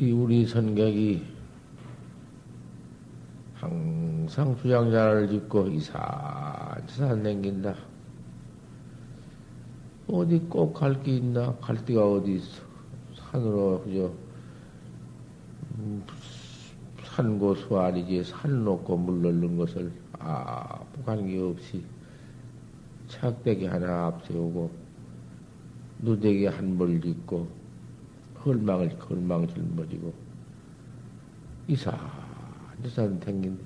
우리 선객이 항상 주장자를 짓고 이산저산 댕긴다. 어디 꼭 갈 게 있나? 갈 데가 어디 있어? 산으로 그저 산고수 아니지 산 놓고 물 넣는 것을 아무 관계없이 착대기 하나 앞세우고 누대기 한 벌 짓고 헐망 짊어지고 이산저산 댕긴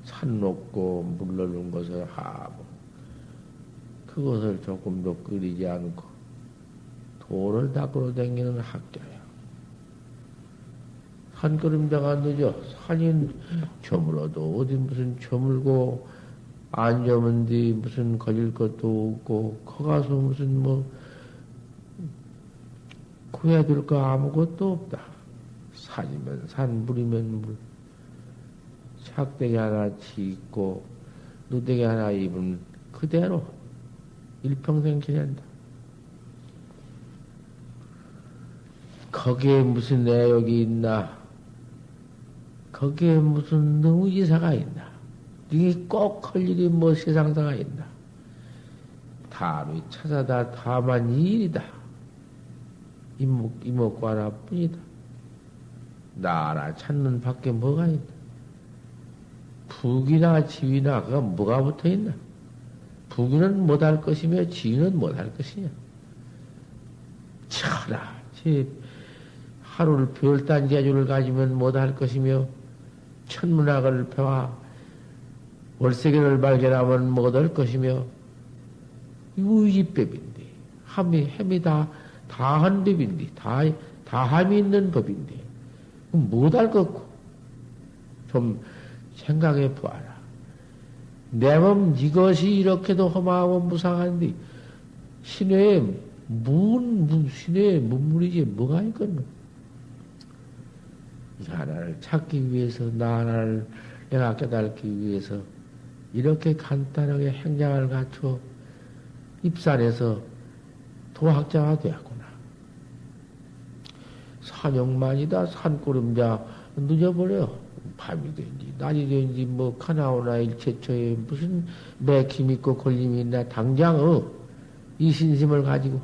산 놓고 물 넣는 것을 하고 그것을 조금도 끓이지 않고 돌을 닦으러 다니는 학자야. 산걸음자가 늦어. 산이 저물어도 어디 무슨 저물고 안 저문 뒤 무슨 거질 것도 없고 거가서 무슨 뭐 구해둘 거 아무것도 없다. 산이면 산, 물이면 물. 착대기 하나 짓고 누대기 하나 입은 그대로 일평생 지낸다. 거기에 무슨 내역이 있나? 거기에 무슨 능의지사가 있나? 이게 꼭 할 일이 뭐 세상사가 있나? 다음이 찾아다 다만 이 일이다. 이목구 하나뿐이다. 나라 찾는 밖에 뭐가 있나? 부귀나 지위나 그가 뭐가 붙어 있나? 부귀는 못할 것이며 지위는 못할 것이냐? 천하, 하루를 별단 재주를 가지면 못할 것이며 천문학을 배워 월세계를 발견하면 못할 것이며 유의법인데 햄이 다한 법인데 다함이 있는 법인데 못할 것고 좀 생각해 보아라. 내 몸 이것이 이렇게도 험하고 무상한데 신의 신의 문물이지 뭐가 있겠노? 이 하나를 찾기 위해서 나 하나를 내가 깨달기 위해서 이렇게 간단하게 행장을 갖춰 입산해서 도학자가 되었구나. 산용만이다. 산고름자 늦어버려. 밤이 된지 낮이 된지 뭐 가나오나 일체처에 무슨 맥힘 있고 걸림이 있나 당장 이 신심을 가지고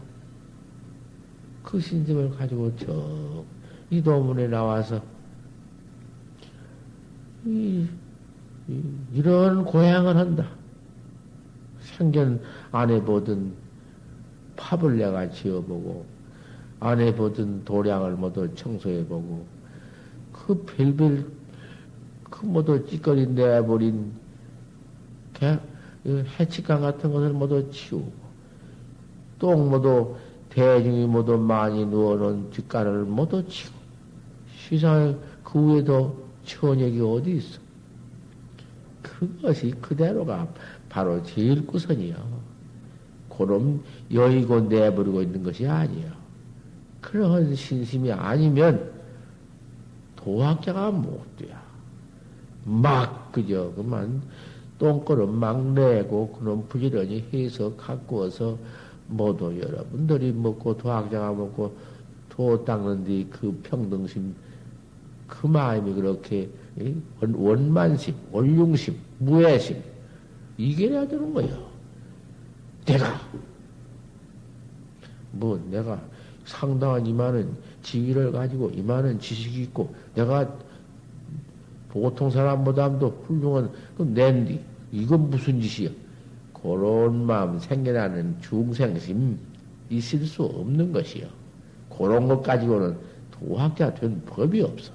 그 신심을 가지고 이 도문에 나와서 이런 고향을 한다. 생전 안 해보던 팝을 내가 지어보고 안 해보던 도량을 모두 청소해보고 그 별별 그 모두 찌꺼리 내버린 해치감 같은 것을 모두 치우고 똥 모두 대중이 모두 많이 누워놓은 뒷간을 모두 치고 세상에 그 위에도 천역이 어디 있어? 그것이 그대로가 바로 제일 구선이요. 그럼 여의고 내버리고 있는 것이 아니요. 그런 신심이 아니면 도학자가 못 돼요. 막 그저 그만 똥꼬를 막 내고 그놈 부지런히 해서 갖고 와서 모두 여러분들이 먹고 도학자가 먹고 도 닦는 뒤 그 평등심 그 마음이 그렇게 원만심, 원융심, 무해심 이겨내야 되는 거예요. 내가 상당한 이만한 지위를 가지고 이만한 지식이 있고 내가 보통 사람보다도 훌륭한 낸디 이건 무슨 짓이야? 그런 마음 생겨나는 중생심 있을 수 없는 것이요. 그런 것 가지고는 도학자 된 법이 없어.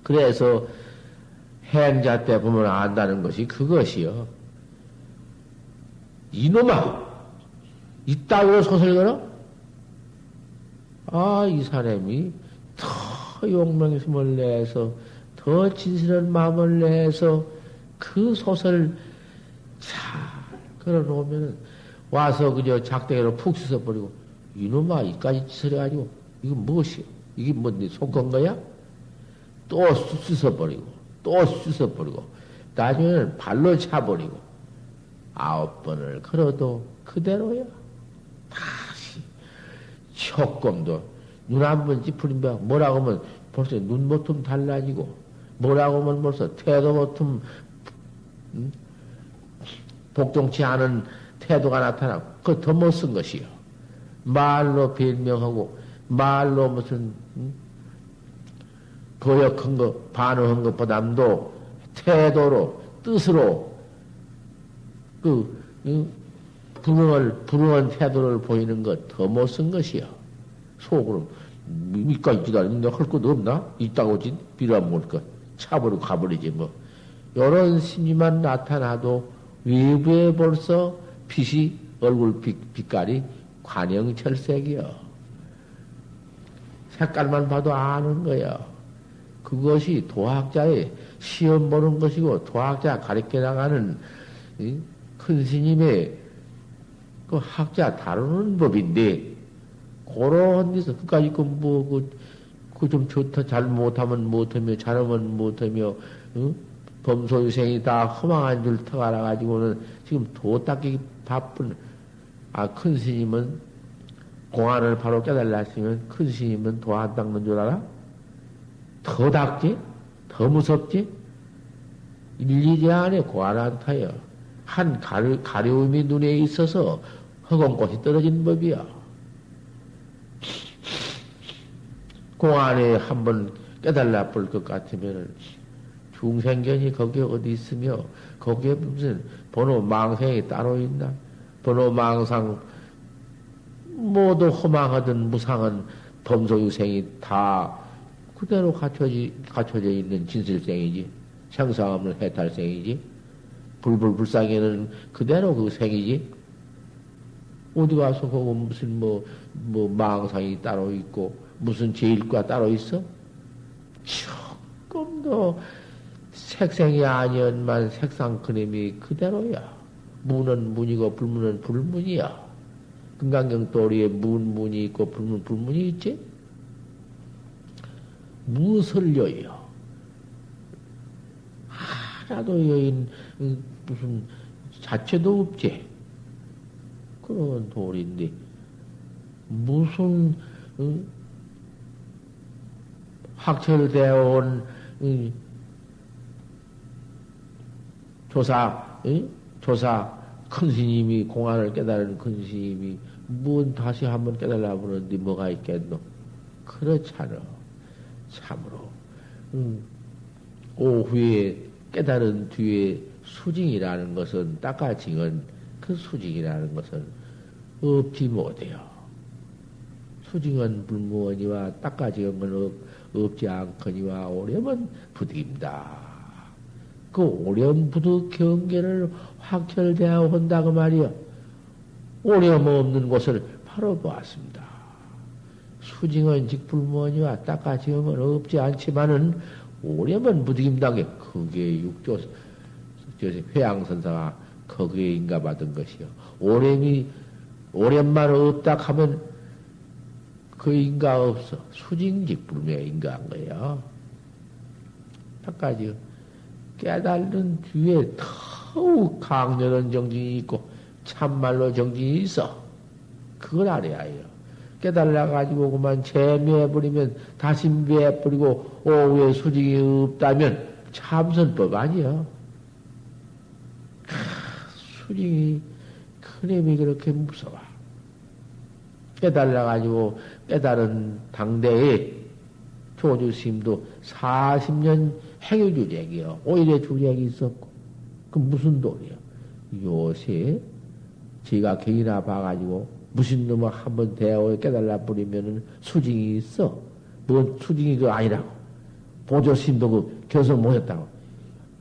그래서 행자 때 보면 안다는 것이 그것이요. 이놈아! 이따위로 소설 걸어? 이 사람이 더 용맹심을 내서 더 진실한 마음을 내서 그 소설을 잘 걸어놓으면 와서 그저 작대기로 푹 씻어버리고 이놈아 이까지 짓을 해가지고 이거 무엇이야? 이게 뭐 네 속건 거야? 또 씻어버리고 또 씻어버리고 나중에는 발로 차버리고 9번을 걸어도 그대로야. 다시 조금도 눈 한 번 찌푸린다 뭐라고 하면 벌써 눈모tum 달라지고 뭐라고 하면 벌써 태도모tum 복종치 않은 태도가 나타나고 그거 더 못 쓴 것이요. 말로 변명하고 말로 무슨 거역한 거 반응한 것보담도 태도로 뜻으로 그 불응한 태도를 보이는 것 더 못 쓴 것이요. 속으로 이까지 기다리는데 할 것도 없나? 있다고 진 비료안 먹을 것 차버리고 가버리지 뭐. 요런 심리만 나타나도 외부에 벌써 빛이 얼굴 빛깔이 관영철색이요. 색깔만 봐도 아는 거야. 그것이 도학자의 시험 보는 것이고 도학자 가르쳐 나가는 큰 스님의 그 학자 다루는 법인데 그런 데서 끝까지 그 좀 좋다 잘 못하면 못하며 잘하면 못하며 범소유생이 다 허망한 줄 터 알아가지고는 지금 도 닦기 바쁜 큰 스님은 공안을 바로 깨달았으면 큰 스님은 도 안 닦는 줄 알아? 더 닦지? 더 무섭지? 일리제 안에 공안 안 타요. 한 가려움이 눈에 있어서 허공꽃이 떨어진 법이야. 공안에 한번 깨달아 볼 것 같으면 중생견이 거기에 어디 있으며 거기에 무슨 번호 망상이 따로 있나? 번호 망상 모두 허망하든 무상한 범소유생이 다 그대로 갖춰져 있는 진실생이지. 생사 없는 해탈생이지. 불불불상에는 그대로 그 생이지. 어디 가서 거기 무슨 망상이 따로 있고 무슨 제일과 따로 있어? 조금도 색생이 아니었만 색상 그림이 그대로야. 문은 문이고 불문은 불문이야. 금강경 도리에 문이 있고 불문이 있지? 무엇을 여여? 하나도 여인 무슨 자체도 없지. 그런 도리인데 무슨 확철되어 온 조사 큰 스님이 공안을 깨달은 큰 스님이 뭔 다시 한번 깨달아 보는데 뭐가 있겠노? 그렇잖아. 참으로 오후에 깨달은 뒤에 수징이라는 것은 닦아징은 그 수징이라는 것은 없지 못해요. 수징은 불무원이와 닦아징은 없지 않거니와 오렴은 부득입니다. 그 오렴 부득 경계를 확철대하고 한다고 말이요. 오렴 없는 곳을 바로 보았습니다. 수징은 즉 불무원이와 닦아징은 없지 않지만은 오렴은 부득입니다. 그게 육조 회양선사가 거기에 인가받은 것이요. 오렴만 없다 하면 그 인가 없어. 수징직 불명에 인가한 거예요. 닦아징 깨달은 뒤에 더욱 강렬한 정진이 있고 참말로 정진이 있어. 그걸 알아야 해요. 깨달아가지고 그만 재미해버리면 다시 매해버리고 오후에 수징이 없다면 참선법 아니야. 수징이 큰힘이 그렇게 무서워. 깨달아가지고 깨달은 당대에 조주스님도 40년 행유주쟁이요. 오히려 주쟁이 있었고 그 무슨 도리요? 요새 제가 경이나 봐가지고 무슨 놈을 한번 대하고 깨달아 버리면은 수징이 있어. 뭔 수징이 그 아니라고. 보조스님도 그 결석 못했다고.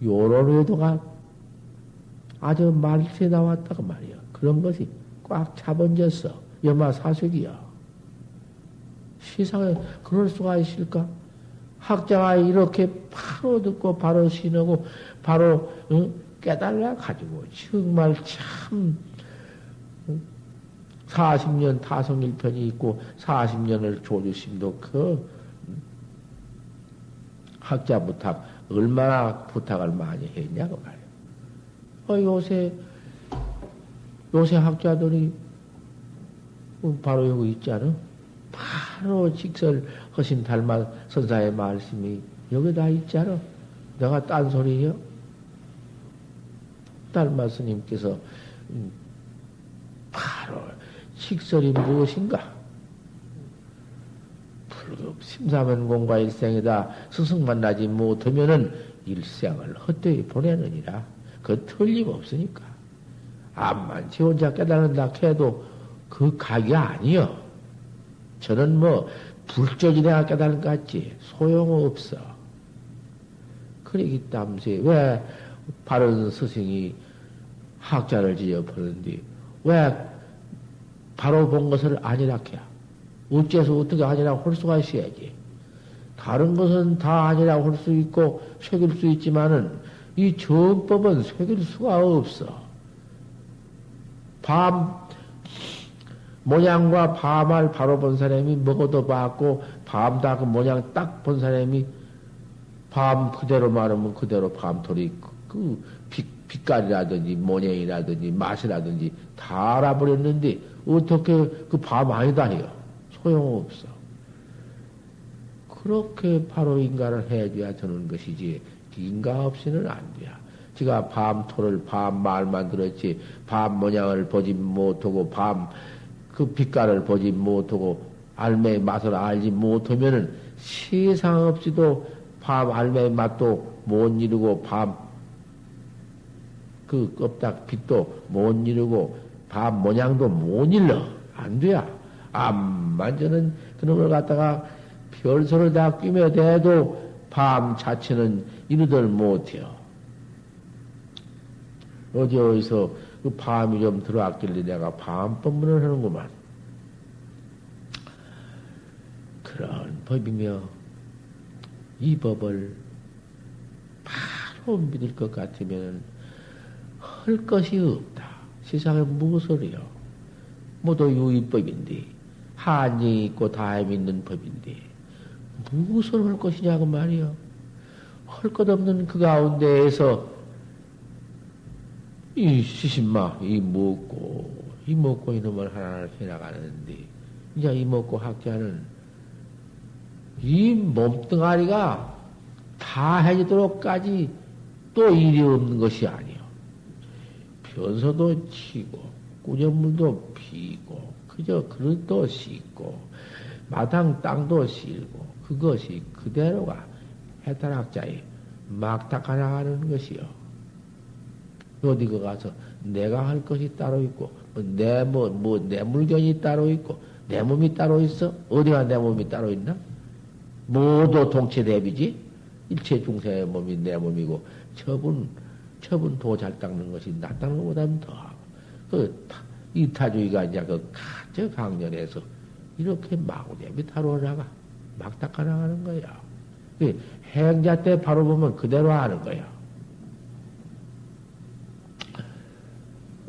요런 의도가 아주 말세 나왔다고 말이야. 그런 것이 꽉 차번졌어. 여마사색이야. 세상에 그럴 수가 있을까? 학자가 이렇게 바로 듣고 바로 신하고 바로 깨달아 가지고 정말 참 40년 타성일편이 있고 40년을 조주심도 학자 부탁, 얼마나 부탁을 많이 했냐고 말이야. 요새 학자들이 바로 여기 있잖아. 바로 직설하신 달마 선사의 말씀이 여기다 있잖아. 내가 딴소리요? 달마 스님께서 바로 직설이 무엇인가? 불급 심사면공과 일생이다. 스승 만나지 못하면은 일생을 헛되이 보내느니라. 그 틀림없으니까. 암만 지 혼자 깨달는다 해도 그 각이 아니여. 저는 뭐 불조지 내가 깨달은 것 같지 소용없어. 그러기 때문에 왜 바른 스승이 학자를 지어보는데 왜 바로 본 것을 아니라 해야? 어째서 어떻게 아니라고 할 수가 있어야지. 다른 것은 다 아니라고 할 수 있고 새길 수 있지만은 이 정법은 새길 수가 없어. 밤 모양과 밤을 바로 본 사람이 먹어도 봤고 밤다 그 모양 딱 본 사람이 밤 그대로 말하면 그대로 밤토리 그 빛깔이라든지 모양이라든지 맛이라든지 다 알아버렸는데 어떻게 그 밤 아니다 해요. 소용없어. 그렇게 바로 인가를 해줘야 되는 것이지 인가 없이는 안 돼. 지가 밤토를 밤 말만 들었지 밤 모양을 보지 못하고 밤 그 빛깔을 보지 못하고 알매의 맛을 알지 못하면은 세상 없이도 밤 알매의 맛도 못 이루고 밤 그 껍닥 빛도 못 이루고 밤 모양도 못 일러. 안 돼야. 암만 저는 그놈을 갖다가 별소를 다 끼며대도 밤 자체는 이루들 못해요. 어디서 그 밤이 좀 들어왔길래 내가 밤법문을 하는구만. 그런 법이며 이 법을 바로 믿을 것 같으면 할 것이 없다. 세상에 무엇을요? 모두 유의법인데 한정이 있고 다함이 있는 법인데 무엇을 할 것이냐고 말이요. 할 것 없는 그 가운데에서 이 시신마 이 먹고 이놈을 하나를 해나가는데 이제 이 먹고 학자는 이 몸뚱아리가 다 해지도록까지 또 일이 없는 것이 아니요. 변소도 치고 꾸정물도 피고 그저 그릇도 씻고 마당 땅도 실고 그것이 그대로가 해탈학자의 막닦아 나가는 것이요. 어디 그 가서 내가 할 것이 따로 있고 내 물건이 따로 있고 내 몸이 따로 있어? 어디가 내 몸이 따로 있나? 모두 동체 대비지. 일체 중생의 몸이 내 몸이고 처분 도 잘 닦는 것이 나 닦는 것보다는 더하고 그 이타주의가 이제 저 강연에서 이렇게 마구대비 다루어 나가 막 닦아 나가는 거야. 그 행자 때 바로 보면 그대로 하는 거야.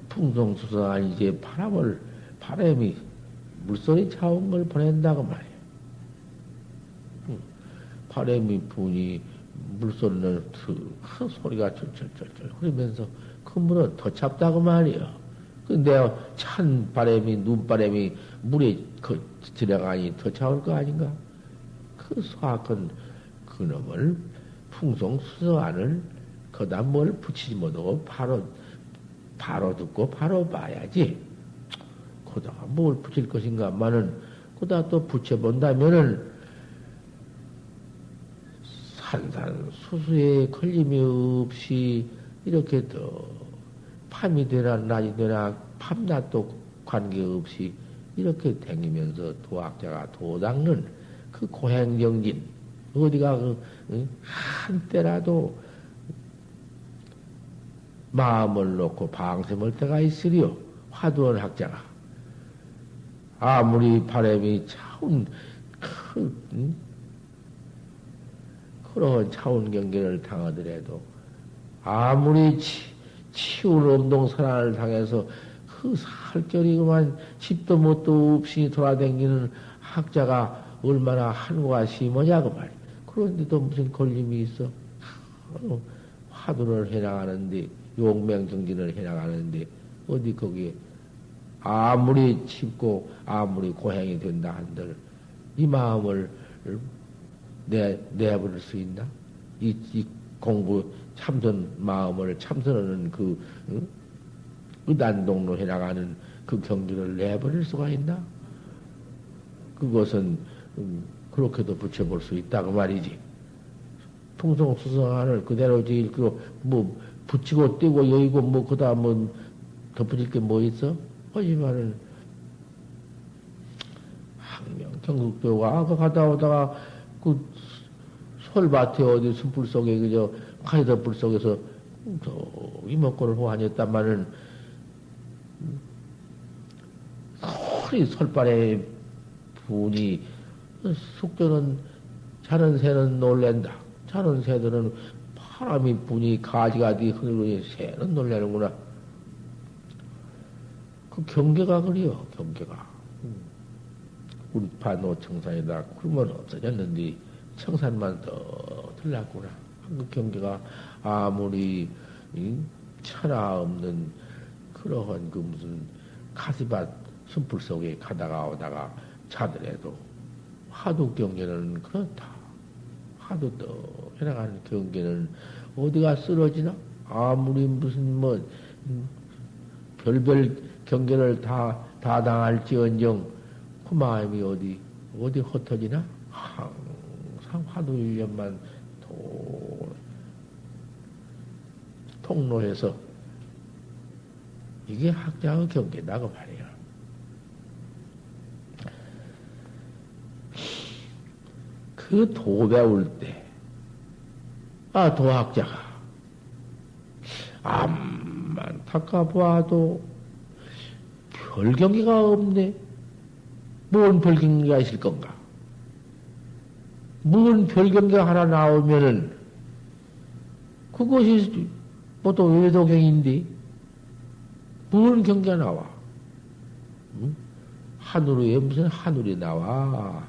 풍성수성한 이제 바람이 물소리 차온 걸 보낸다고 말이야. 바람이 부니 물소리는 큰 소리가 철철철철 흐르면서 그 물은 더 찹다고 말이야. 근데 찬 바람이 눈바람이 물에 들어가니 더 차올 거 아닌가? 그 소악한 그놈을 풍성수성한을 거다 뭘 붙이지 못하고 바로 듣고 바로 봐야지. 거다가 뭘 붙일 것인가만은 거다 또 붙여본다면은 산산수수에 걸림이 없이 이렇게 더 밤이 되나 낮이 되나 밤낮도 관계없이 이렇게 다니면서 도학자가 도닦는 그 고행정진 어디가 한때라도 마음을 놓고 방sem할 때가 있으리요. 화두원 학자가 아무리 바람이 차운 그런 차운 경계를 당하더라도 아무리 치운 엄동선안을 당해서 그 살결이 그만 집도 못도 없이 돌아다니는 학자가 얼마나 한과 심하냐고 말이야. 그런데도 무슨 걸림이 있어? 화두를 해나가는데, 용맹정진을 해나가는데, 어디 거기에 아무리 칩고 아무리 고행이 된다 한들 이 마음을 내버릴 수 있나? 이 공부 참선 마음을 참선하는 그 응? 의단동로 해나가는 그 경기를 내버릴 수가 있나? 그것은 그렇게도 붙여볼 수 있다 그 말이지. 풍성수성안을 그대로 지을 뭐 붙이고 떼고 여의고 뭐 그다음 뭐 덧붙일 게 뭐 있어? 하지만은 항명 경국도가 아까 갔다 오다가 그 솔밭에 어디 숲불 속에 그저 카이더불 속에서 이목구를 호환했단마는 소리 솔발에 분이 숙주는 자는 새는 놀랜다. 자는 새들은 바람이 분이 가지가지 흐르니 새는 놀래는구나. 그 경계가 그래요. 경계가. 우리파 노청산이다. 그러면 없어졌는데 청산만 더 들랐구나. 그 경계가 아무리 천하 없는 그러한 그 무슨 가시밭 숨풀 속에 가다가 오다가 자더라도 화두 경계는 그렇다. 화두 또 해나가는 경계는 어디가 쓰러지나? 아무리 무슨 뭐 별별 경계를 다 당할지언정 그 마음이 어디 흩어지나? 항상 화두일념만 통로해서 이게 학자의 경계다 그 말이야. 그 도 배울 때, 도학자가 암만 닦아봐도 별 경계가 없네. 뭔 별 경계가 있을 건가? 뭔 별 경계가 하나 나오면은 그것이 보통 외도경인데 뭔 경계가 나와? 응? 하늘 위에 무슨 하늘이 나와?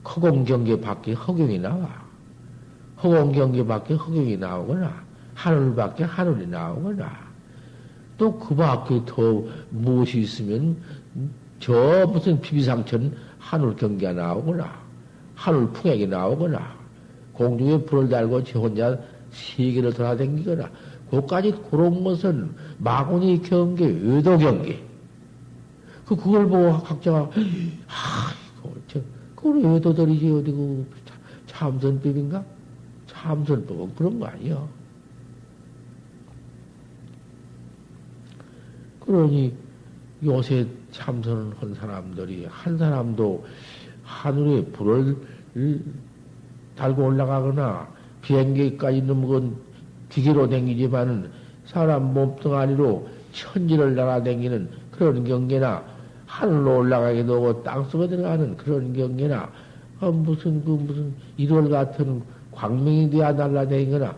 허공 경계 밖에 허경이 나와. 허공 경계 밖에 허경이 나오거나 하늘 밖에 하늘이 나오거나 또 그 밖에 더 무엇이 있으면 저 무슨 피비상천 하늘 경계가 나오거나 하늘 풍액이 나오거나 공중에 불을 달고 저 혼자 세계를 돌아다니거나 그까지 그런 것은 마구니 경계, 외도 경계. 그걸 보고 각자가 그건 외도들이지 어디 그 참선법인가? 참선법은 그런 거 아니야. 그러니 요새 참선을 한 사람들이 한 사람도 하늘에 불을 달고 올라가거나 비행기까지 넘은 기계로 댕기지만은 사람 몸뚱아리로 천지를 날아다니는 그런 경계나 하늘로 올라가기도 하고 땅속에 들어가는 그런 경계나 무슨 1월 같은 광명이 되어 날아다니거나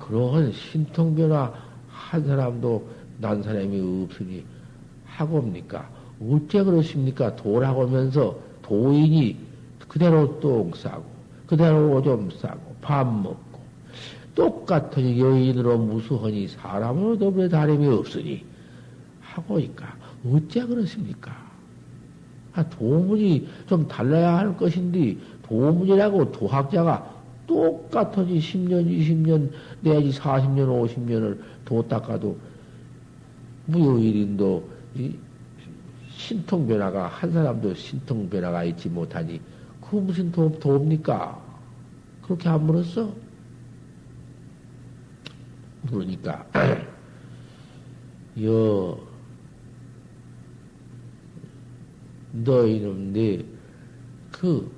그러한 신통변화 한 사람도 난 사람이 없으니 하고입니까? 어째 그러십니까? 도라고 하면서 도인이 그대로 똥 싸고 그대로 오줌 싸고 밥 먹고 똑같은 여인으로 무수하니 사람으로 더불어 다름이 없으니 하고니까 어째 그렇습니까? 도문이 좀 달라야 할 것인데 도문이라고 도학자가 똑같으니 10년, 20년 내지 40년, 50년을 도 닦아도 무효일인도 신통변화가 한 사람도 신통변화가 있지 못하니 그 무슨 도입니까? 그렇게 안 물었어? 그러니까 너희는 그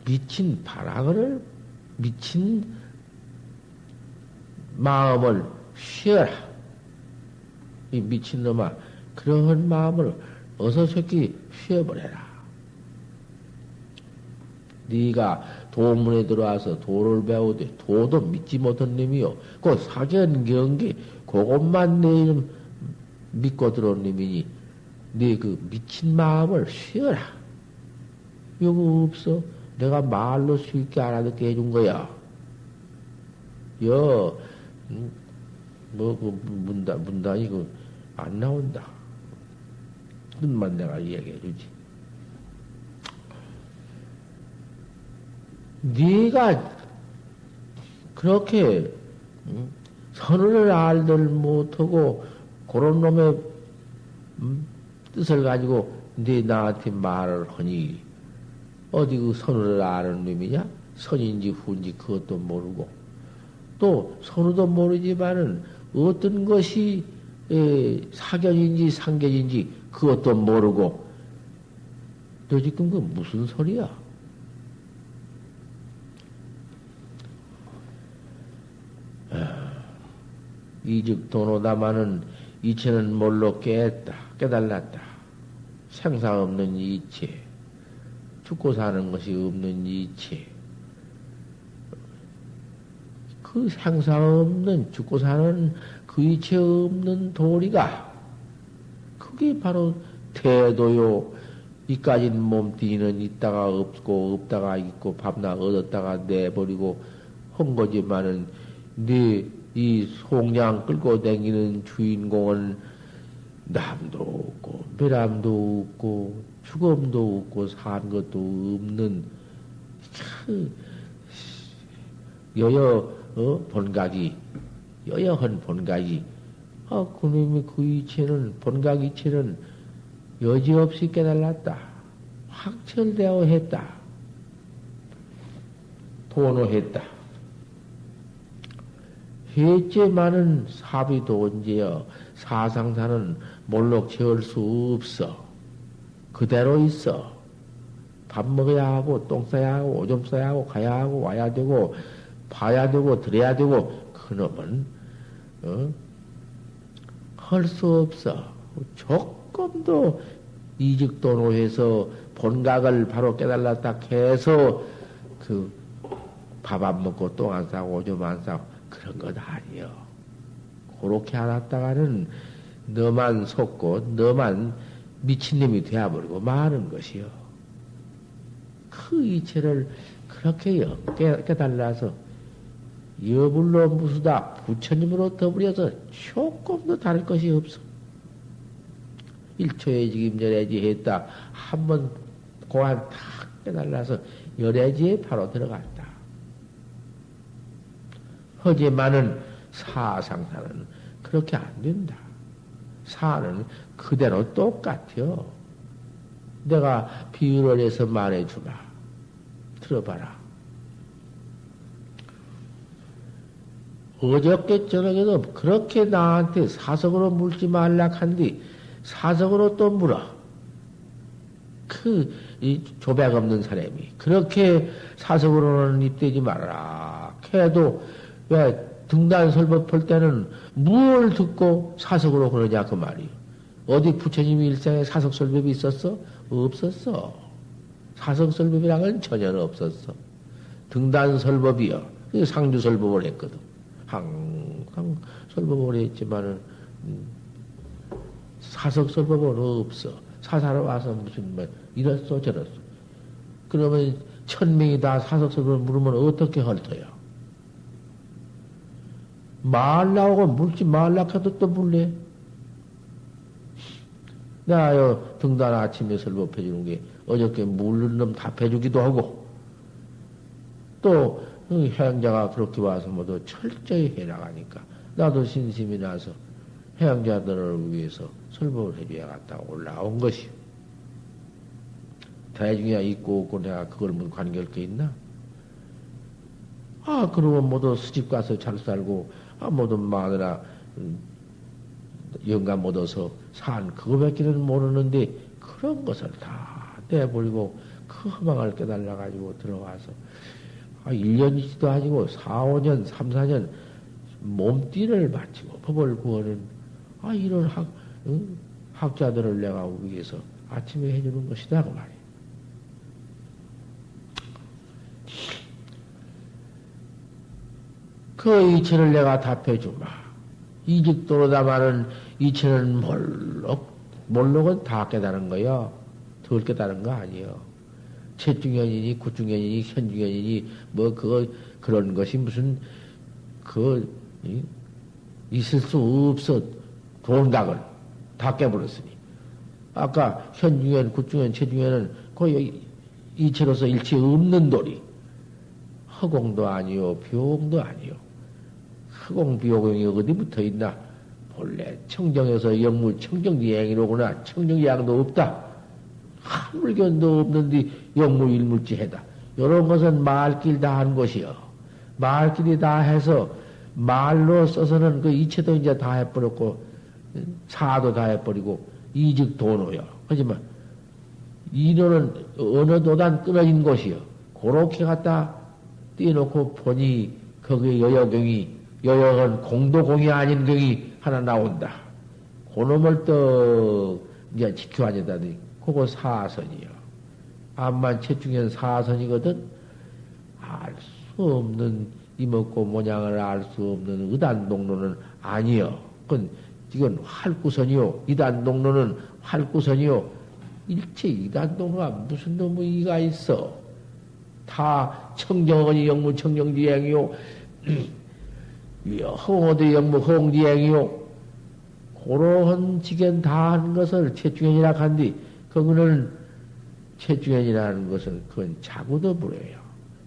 미친 바라거를 미친 마음을 쉬어라. 이 미친놈아 그런 마음을 어서 새끼 쉬어버려라. 네가 도문에 들어와서 도를 배우되 도도 믿지 못한 놈이요. 그 사견 경계 그것만 내 이름 믿고 들어온 놈이니 네 그 미친 마음을 쉬어라. 요거 없어. 내가 말로 쉽게 알아듣게 해준 거야. 문단이 안 나온다. 눈만 내가 이야기해 주지. 네가 그렇게 선을 알들 못하고 그런 놈의 뜻을 가지고 네 나한테 말을 하니 어디 그 선을 아는 놈이냐? 선인지 후인지 그것도 모르고 또 선우도 모르지만은 어떤 것이 사견인지 상견인지 그것도 모르고 너 지금 그 무슨 소리야? 이즉 도노다마는 이체는 뭘로 깨달았다. 생사 없는 이체, 죽고 사는 것이 없는 이체. 그 생사 없는 죽고 사는 그 이체 없는 도리가 그게 바로 태도요. 이까진 몸뚱이는 있다가 없고 없다가 있고 밤낮 얻었다가 내버리고 한 거지만은 이 송량 끌고 다니는 주인공은 남도 없고 배람도 없고 죽음도 없고 산 것도 없는 본각이 여여한 본각이 그놈이 그 이체는 본각 이체는 여지없이 깨달았다. 확철되어 했다. 도노했다. 해제만은 사비도 언제여 사상사는 몰록 채울 수 없어. 그대로 있어. 밥 먹어야 하고 똥 싸야 하고 오줌 싸야 하고 가야 하고 와야 되고 봐야 되고 들어야 되고 그놈은 할 수 없어. 조금도 이직도노해서 본각을 바로 깨달았다 해서 그 밥 안 먹고 똥 안 싸고 오줌 안 싸고 그런 것 아니여. 그렇게 알았다가는 너만 속고 너만 미친놈이 되어버리고 마는 것이요. 그 이체를 그렇게 깨달아서 여불로 무수다 부처님으로 더불여서 조금도 다를 것이 없어. 일초에 지금 열애지 했다. 한번 고안 탁 깨달아서 열애지에 바로 들어갔다. 하지만은 사상사는 그렇게 안 된다. 사는 그대로 똑같아요. 내가 비유를 해서 말해주마. 들어봐라. 어저께 저녁에도 그렇게 나한테 사석으로 물지 말라 한뒤 사석으로 또 물어. 이 조백 없는 사람이 그렇게 사석으로는 입대지 말아라. 해도 왜 등단설법 할 때는 뭘 듣고 사석으로 그러냐 그 말이요. 어디 부처님이 일생에 사석설법이 있었어? 없었어. 사석설법이란 건 전혀 없었어. 등단설법이요. 상주설법을 했거든. 항상 설법을 했지만은 사석설법은 없어. 사사로 와서 무슨 뭐 이랬어 저랬어. 그러면 1000명이 다 사석설법을 물으면 어떻게 헐터요? 말 나오고 물지 말라 해도 또 물래. 내가 등단 아침에 설법해 주는 게 어저께 물른 놈 답해주기도 하고 또 해양자가 그렇게 와서 모두 철저히 해나가니까 나도 신심이 나서 해양자들을 위해서 설법을 해줘야겠다 올라온 것이. 대중이야 있고 없고 내가 그걸 무슨 관계할 게 있나? 그러면 모두 수집 가서 잘 살고 모두 마누라 영감 얻어서 산 그거밖에는 모르는데 그런 것을 다 내버리고 그 허망을 깨달아가지고 들어와서 1년이지도 아니고 4, 5년, 3, 4년 몸띠를 바치고 법을 구하는 이런 학자들을 내가 위해서 아침에 해주는 것이다 그 말이야. 그 이체를 내가 답해주마. 이직도로다 말은 이체는 몰록은 다 깨달은 거요. 덜 깨달은 거 아니요. 채중현이니 구중현이니 현중현이니 뭐 그런 것이 무슨 있을 수 없어. 돈각을 다 깨버렸으니. 아까 현중현, 구중현, 최중현은 거의 이체로서 일체 없는 돌이 허공도 아니요, 비용도 아니요. 허공, 비용이 어디 붙어 있나? 본래 청정에서 영무 청정지행이로구나. 청정지향도 없다. 한 물견도 없는데 영무 일물지해다. 이런 것은 말길 다 한 것이요. 말길이 다 해서 말로 써서는 그 이체도 이제 다 해버렸고 사도 다 해버리고 이즉 도노요. 하지만 이노는 어느 도단 끊어진 것이요. 그렇게 갖다 띄놓고 보니 거기에 여역은 공도공이 아닌 경이 하나 나온다. 그놈을 또 이제 지켜하자다니 그거 사선이요. 암만 채중현 사선이거든. 알 수 없는 이먹고 모양을 알 수 없는 의단동로는 아니요. 이건 활구선이요. 이단동로는 활구선이요. 일체 이단동로가 무슨 놈의 이가 있어. 다 청정언이 영무 청정지행이요. 허공어도 영무 허공지행이요. 그러한 지견 다 한 것을 채중현이라 한디, 그거는 채중현이라는 것은 그건 자구도 부려요.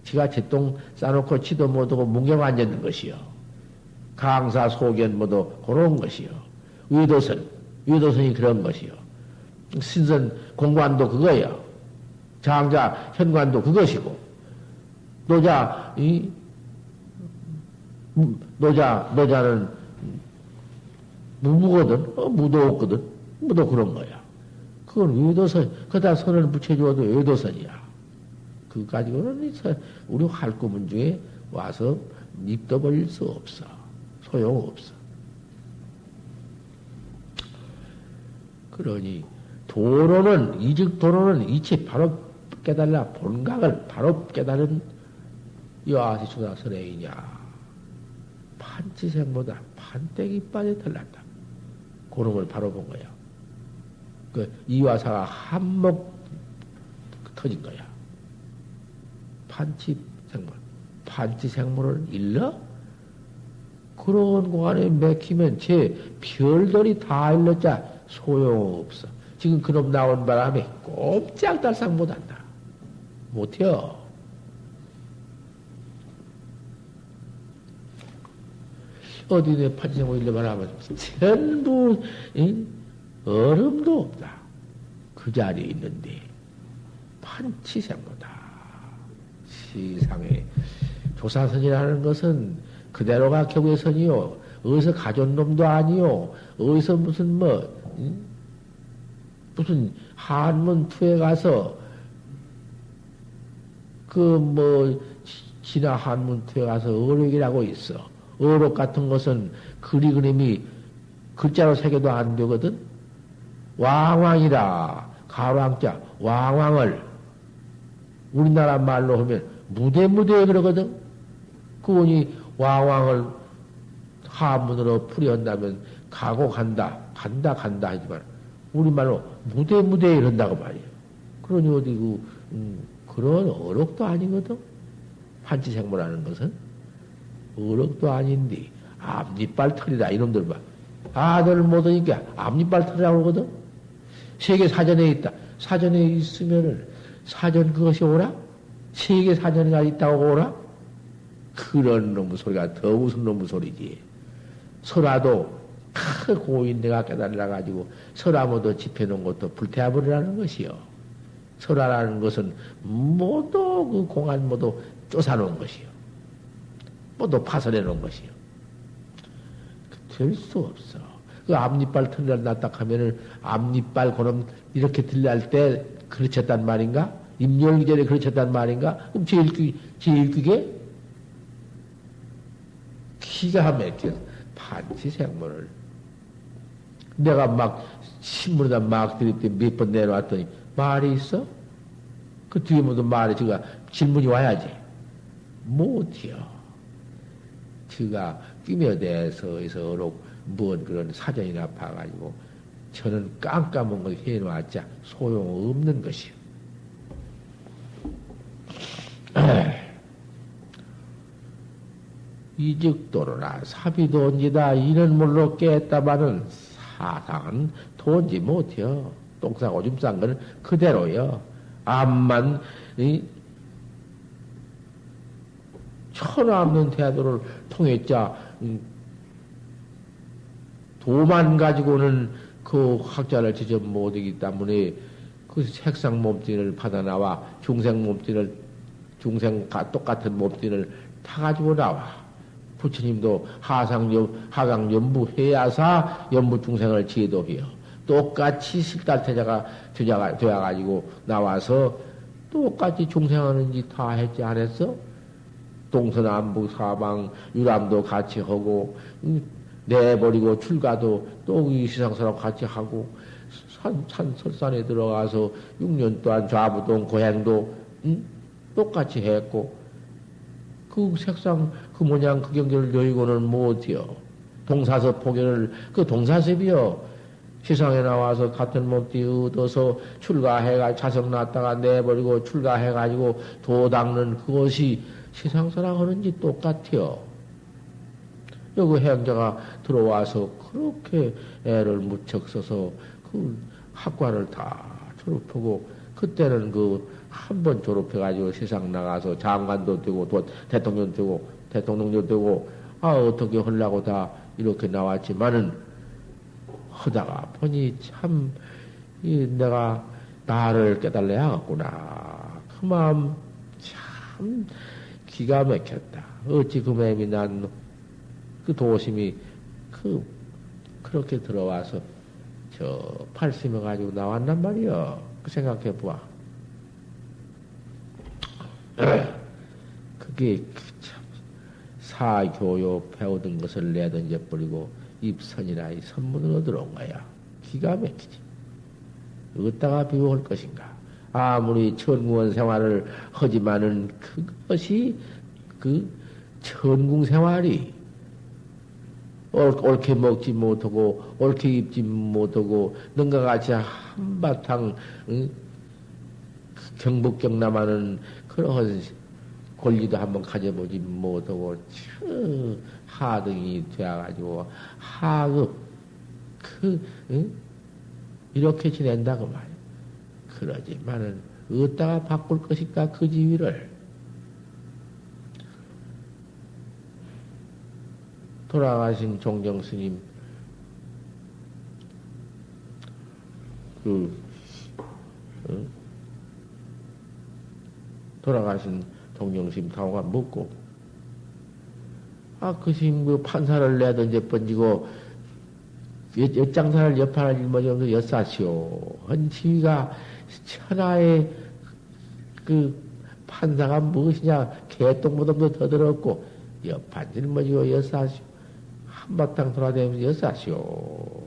지가 제똥 싸놓고 치도 못하고 뭉개고 앉았는 것이요. 강사 소견 모두 그런 것이요. 의도선이 그런 것이요. 신선 공관도 그거예요. 장자 현관도 그것이고, 노자는 무거든, 무도 그런 거야. 그건 의도선, 그다 선을 붙여주어도 의도선이야. 그 가지고는 우리 활구문 중에 와서 입도 벌릴 수 없어. 소용없어. 그러니 도로는 이치 바로 깨달라 본각을 바로 깨달은 여아시 초다선행이냐. 판치생보다 판때기 빠져 달랐다. 그놈을 바로 본 거야. 그 이화사가 한몫 터진 거야. 판치생물을 일러? 그런 공간에 맥히면 제 별들이 다 일렀자 소용없어. 지금 그놈 나온 바람에 꼼짝달싹 못한다. 못해요. 어디 내 판치생물 일러봐라면 전부 얼음도 없다. 그 자리에 있는데 판치생보다 시상의 조사선이라는 것은 그대로가 경외선이요. 어디서 가져온 놈도 아니요. 어디서 무슨 무슨 한문 투에 가서 진화 한문 투에 가서 어록이라고 있어. 어록 같은 것은 그림이 글자로 새겨도 안 되거든. 왕왕이라 가왕자 왕왕을 우리나라 말로 하면 무대에 그러거든. 그분이 왕왕을 한문으로 풀이한다면 가고 간다 하지만 우리말로 무대에 이런다고 말이에요. 그러니 어디 그런 어록도 아니거든. 판치생물하는 것은 어록도 아닌데 앞니빨 털이다 이놈들 봐. 아들 못하니까 앞니빨 털이라고 그러거든. 세계 사전에 있다. 사전에 있으면은 사전 그것이 오라? 세계 사전이 있다고 오라? 그런 놈의 소리가 더 무슨 놈의 소리지. 설화도 큰 고인 내가 깨달아가지고 설화 모두 집해놓은 것도 불태워버리라는 것이요. 설화라는 것은 모두 그 공안 모두 쫓아놓은 것이요. 모두 파손해놓은 것이요. 될 수 없어. 그 앞니빨 털을 놨다 하면은 앞니빨 그놈 이렇게 들려할 때 그르쳤단 말인가? 임열기전에 그르쳤단 말인가? 그럼 제일 귀게 기가 막혀 판치생물을 내가 막 신문에다 막 드릴 때 몇 번 내려왔더니 말이 있어? 그 뒤에 모두 말이 제가 질문이 와야지. 못해요. 제가 끼며대서 어록 뭔 그런 사전이나 봐가지고 저는 깜깜한 걸 해놓았자 소용없는 것이요. 이직도로나 사비돈지다 이는 물로 깼다마는 사상은 돈지 못해요. 똥싸고 오줌 싼 건 그대로요. 암만 천하 없는 태도를 통했자 도만 가지고는 그 학자를 지져 못하기 때문에 그 색상 몸뚱이를 받아 나와 중생 몸뚱이를 중생과 똑같은 몸뚱이를 타가지고 나와. 부처님도 하강 연부 해야사 연부 중생을 지도해요. 똑같이 식달태자가 되어가지고 나와서 똑같이 중생하는 짓 다 했지 않았어? 동서남북 사방 유람도 같이 하고 내버리고 출가도 또 이 시상사람 같이 하고 설산에 들어가서 6년 동안 좌부동 고행도 똑같이 했고 그 색상 그 모양 그 경계를 여의고는 못해요. 동사섭 포견을 그 동사섭이요. 세상에 나와서 같은 몸띠 얻어서 출가해가 자석 났다가 내버리고 출가해가지고 도 닦는 그것이 세상사랑 하는 짓 똑같아요. 여기 행자가 들어와서 그렇게 애를 무척 써서 그 학과를 다 졸업하고 그때는 그 한 번 졸업해가지고 세상 나가서 장관도 되고 또 대통령도 되고 어떻게 하려고 다 이렇게 나왔지만은 하다가 보니 참 내가 나를 깨달아야 하겠구나. 그 마음 참 기가 막혔다. 어찌 그 마음이 난 그 도심이 그렇게 들어와서 팔심해가지고 나왔단 말이여. 그 생각해 보아. 그게 참 사교요 배우던 것을 내던져 버리고 입선이나 이 선문으로 들어온 거야. 기가 막히지. 어디다가 비워올 것인가. 아무리 천궁원 생활을 하지만은 그것이 그 천궁 생활이 옳게 먹지 못하고 옳게 입지 못하고 능가 같이 한바탕 경북경남하는 그런 권리도 한번 가져보지 못하고 하등이 되어가지고 하급 이렇게 지낸다고 말이야. 그러지만은 어디다가 바꿀 것일까 그 지위를. 돌아가신 종정스님 돌아가신 종정스님 타오가 묻고 그 스님 그 판사를 내던져 번지고 엿장사를 여판을 일머지면서 엿사시오 한 지위가 천하의 그 판사가 무엇이냐 개똥보담도 더 들었고 여판 일머지고 엿사시오 한바탕 돌아다니면서 엿사시오.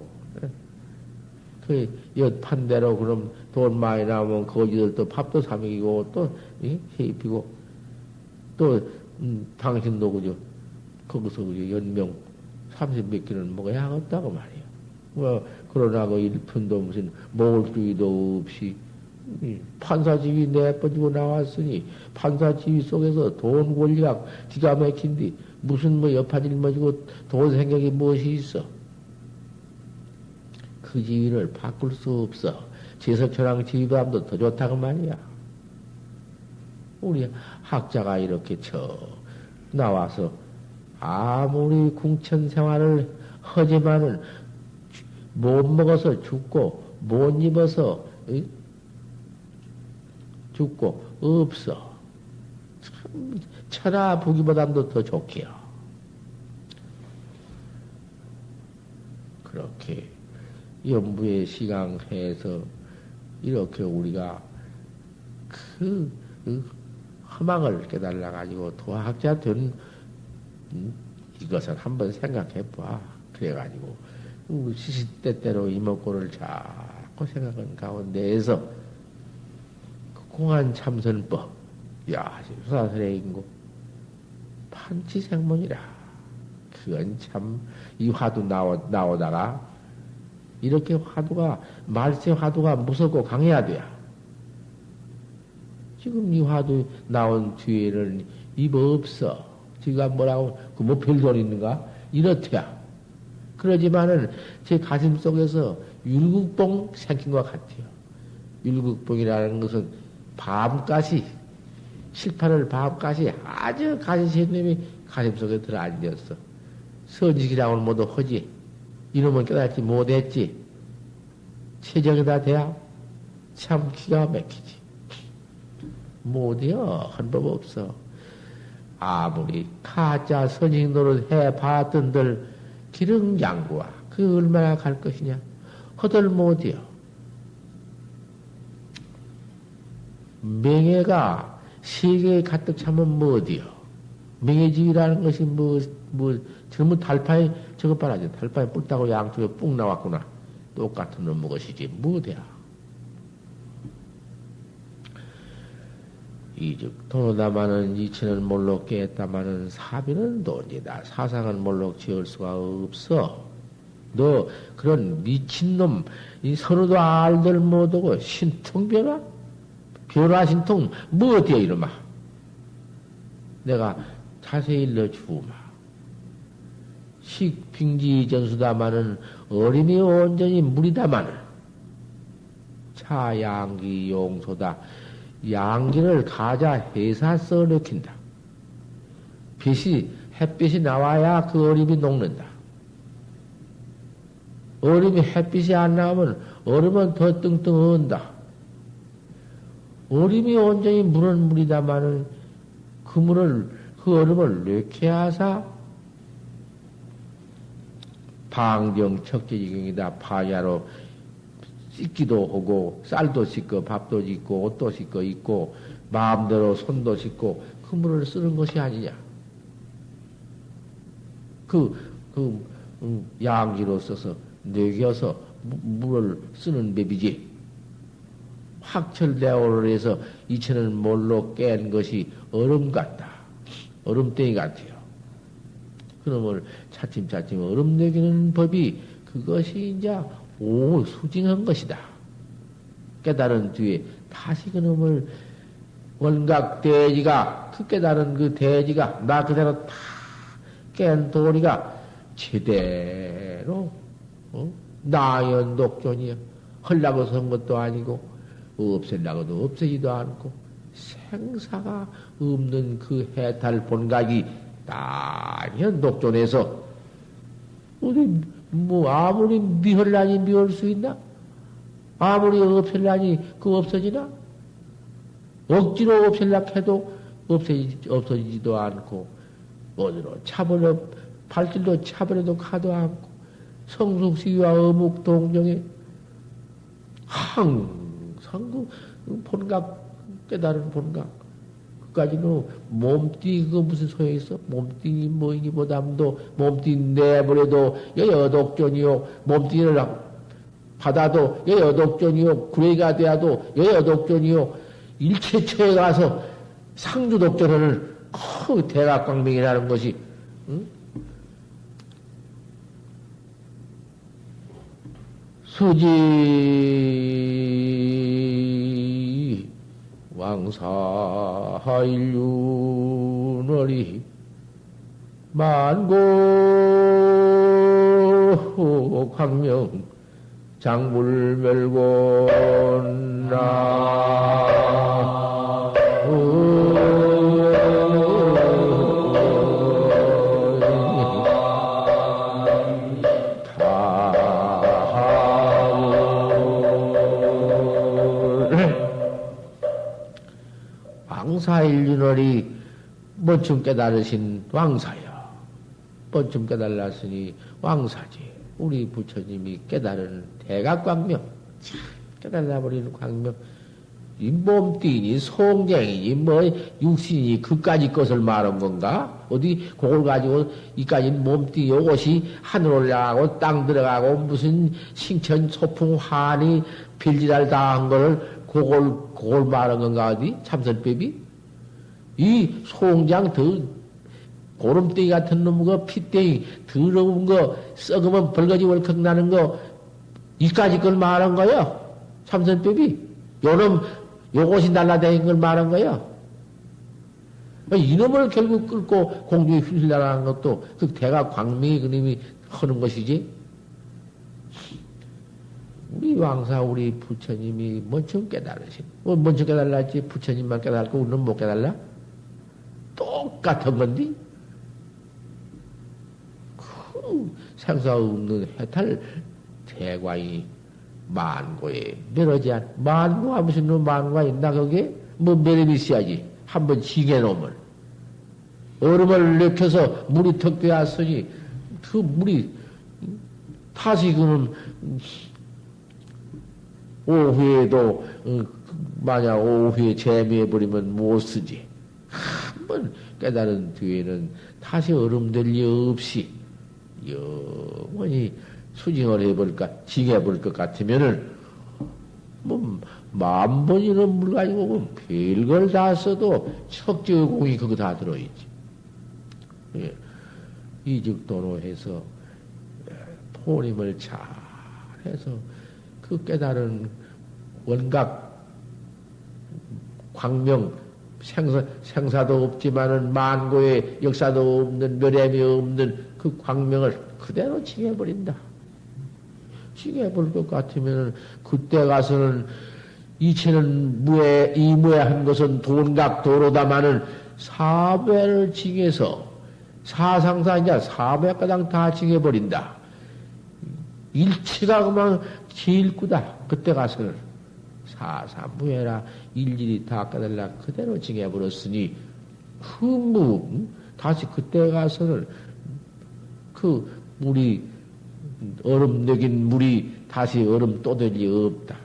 그 엿판대로 그럼 돈 많이 나오면 거지들도 밥도 사 먹이고 또 해입히고 또 당신도 그저 거기서 그저 연명 30몇 끼는 먹어야 하겠다고 말이야. 뭐 그러나 그 일푼도 무슨 먹을 주의도 없이 판사지위 내버리고 나왔으니 판사지위 속에서 돈 권리가 기가 막힌디 무슨 뭐 여판 일머지고 돈 생각이 무엇이 있어? 그 지위를 바꿀 수 없어. 제석천왕 지위보다도 더 좋다고 말이야. 우리 학자가 이렇게 나와서 아무리 궁천 생활을 하지만은 못 먹어서 죽고 못 입어서 죽고 없어. 참 천하 부귀보담도 더 좋게요. 그렇게 연부에 시강해서 이렇게 우리가 그 허망을 깨달아 가지고 도학자 된 이것을 한번 생각해 봐. 그래 가지고 시시때때로 이목구를 자꾸 생각한 가운데에서 그 공안 참선법, 야, 수사설의 인고 판치생문이라. 그건 참 이 화두 나오다가 이렇게 화두가 말세 화두가 무섭고 강해야 돼요. 지금 이 화두 나온 뒤에는 입 없어. 지가 뭐라고, 그 뭐 별돈 있는가? 이렇대야. 그러지만은 제 가슴 속에서 율국봉 생긴 것 같아요. 율국봉이라는 것은 밤까지, 실판을 밤까지 아주 가시새님이 가슴 속에 들어 앉았어. 선지기라고는 모두 허지. 이놈은 깨닫지 못했지. 최적에다 대야 참 기가 막히지. 못해요. 한 법 없어. 아무리 가짜 선지 노릇 해봤던들 기름장구와 그 얼마나 갈 것이냐. 허들 못해요. 명예가 세계에 가득 차면 뭐디요? 명예지위라는 것이 전부 달파에 저것 봐라지. 달파에 뿔 따고 양쪽에 뿡 나왔구나. 똑같은 놈의 것이지. 뭐대야. 이즉 도노다마는 이치는 몰록 깨했다마는 사비는 돈이다. 사상은 몰록 지을 수가 없어. 너 그런 미친놈 이 서로도 알들 못하고 신통변화? 변화신통 뭐 어디야 이놈아. 내가 자세히 일러주마. 식빙지전수다마는 어림이 온전히 물이다마는 차양기 용소다. 양기를 가자 해사 써넣긴다. 햇빛이 나와야 그 얼음이 녹는다. 얼음이 햇빛이 안 나오면 얼음은 더 뚱뚱 언다. 얼음이 온전히 물은 물이다마는 그 얼음을 넣게 하사 방정척제지경이다. 파야로 씻기도 하고 쌀도 씻고 밥도 씻고 옷도 씻고 입고 마음대로 손도 씻고 그 물을 쓰는 것이 아니냐. 양기로 써서 녹여서 물을 쓰는 법이지. 확철대오를 해서 이체는 몰로 깬 것이 얼음 같다. 얼음땡이 같아요. 그놈을 차츰차츰 얼음 녹이는 법이 그것이 이제 수징한 것이다. 깨달은 뒤에 다시 그놈을 원각 대지가 그 깨달은 그 대지가 나 그대로 다 깬 도리가 제대로 나연독존이야. 헐라고 선 것도 아니고 없애려고도 없애지도 않고 생사가 없는 그 해탈 본각이 나연 독존에서 어디 아무리 미헐라니 미울 수 있나? 아무리 없앨라니 그 없어지나? 억지로 없앨라 해도 없어지지도 않고 어디로 차버려 발길도 차버려도 가도 않고 성숙시와 어묵동정에 항상 그 본각 깨달은 본각 그까지는 몸띠 그 무슨 소용이 있어? 몸띠니 뭐이니 보담도 몸띠 내버려도 여여독존이요. 몸띠를 받아도 여여독존이요. 구레가 되어도 여여독존이요. 일체처에 가서 상주독존하는 그 대각광명이라는 것이 응? 수지 왕사인륜월이 만고 광명 장불멸곤나 왕사일륜월이 뭐쯤 깨달으신 왕사야. 뭐쯤 깨달았으니 왕사지. 우리 부처님이 깨달은 대각광명, 깨달아버리는 광명, 이 몸띠니, 송쟁이니, 뭐, 육신이니, 그까지 것을 말한 건가? 어디, 그걸 가지고, 이까지 몸띠, 요것이 하늘 올라가고, 땅 들어가고, 무슨 신천, 소풍, 환희, 빌지랄 다 한 거를, 그걸 말한 건가, 어디? 참선법이? 이 송장 고름땡이 같은 놈, 거, 피땡이, 더러운 거, 썩으면 벌거지 월컥 나는 거, 이까지 걸 말한 거요? 참선법이? 요놈, 요것이 날라다닌 걸 말한 거야. 이놈을 결국 끌고 공중에 휘슬려라는 것도 그 대가 광명이 그님이 하는 것이지. 우리 왕사, 우리 부처님이 먼저 깨달으신. 먼저 깨달았지. 부처님만 깨달고 우리는 못 깨달라? 똑같은 건데? 그 생사 없는 해탈 대과이 만고에 멸하지 않. 만고가 무슨 놈 만고가 있나, 거기에? 뭐 매력이 있어야지. 한번 징해 놓으면. 얼음을 넣혀서 물이 턱되어 왔으니, 그 물이, 다시 그는, 오후에도, 만약 오후에 재미해버리면 못 쓰지. 한번 깨달은 뒤에는 다시 얼음 될 리 없이, 영원히 수징을 해볼까, 징해볼 것 같으면은, 뭐, 만번이는 물 가지고 별걸 다 써도 척지의공이 그거 다 들어있지. 예. 이직도로 해서 포님을 잘 해서 그 깨달은 원각 광명 생사도 없지만은 만고의 역사도 없는 멸함이 없는 그 광명을 그대로 징해버린다. 징해볼 것 같으면은 그때 가서는 이체는 이무에한 것은 돈각도로다마는 사배를 징해서 사상사냐 사배가당 다 징해버린다. 일체가 그만 제일구다. 그때 가서는 사사무해라 일일이 다 깨달라 그대로 징해버렸으니 다시 그때 가서는 그 물이 얼음 내긴 물이 다시 얼음 또 될 리 없다.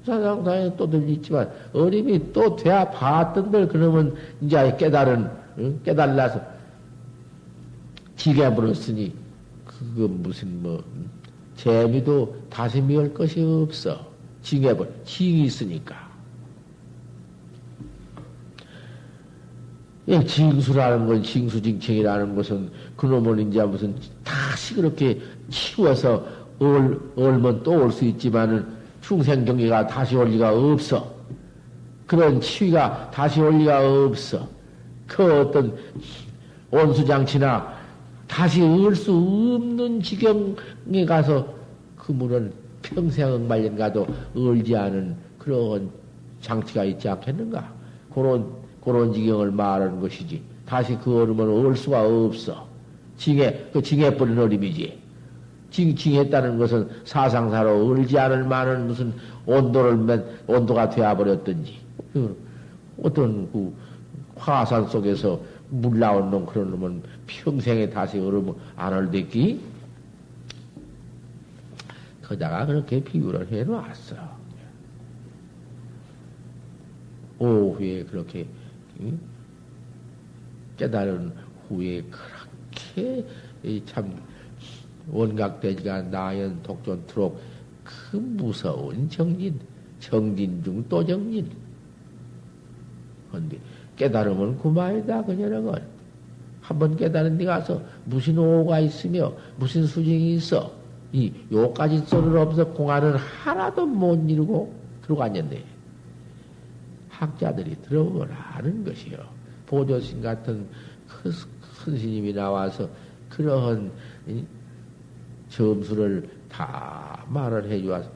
사상사에 또 될 리 있지만 얼음이 또 돼야 봤던들 그러면 이제 깨달라서 징해버렸으니 그거 무슨 재미도 다시 미울 것이 없어. 징이 있으니까. 징수라는 건, 징수징청이라는 것은, 그놈은 이제 무슨, 다시 그렇게 치워서 얼면 또 올 수 있지만은, 충생경계가 다시 올 리가 없어. 그런 치위가 다시 올 리가 없어. 그 어떤 온수장치나 다시 얼 수 없는 지경에 가서 그 물은 평생 말년 가도 얼지 않은 그런 장치가 있지 않겠는가? 그런 지경을 말하는 것이지. 다시 그 얼음은 얼 수가 없어. 징해버린 얼음이지. 징했다는 것은 사상사로 얼지 않을 만한 무슨 온도가 되어버렸든지. 어떤 그 화산 속에서 물 나온 놈 그런 놈은 평생에 다시 얼음 안 얼댔기? 거다가 그렇게 비유를 해놓았어. 오후에 그렇게 깨달은 후에 그렇게 참 원각대지가 나연 독존토록 그 무서운 정진 중 또 정진. 근데 깨달으면 그만이다 그녀는. 한번 깨달은 데 가서 무슨 오가 있으며 무슨 수징이 있어. 요까지 소리를 없어 공안은 하나도 못 이루고 들어갔는데 학자들이 들어보면 아는 것이요. 보조신 같은 큰 스님이 나와서 그러한 점수를 다 말을 해주어서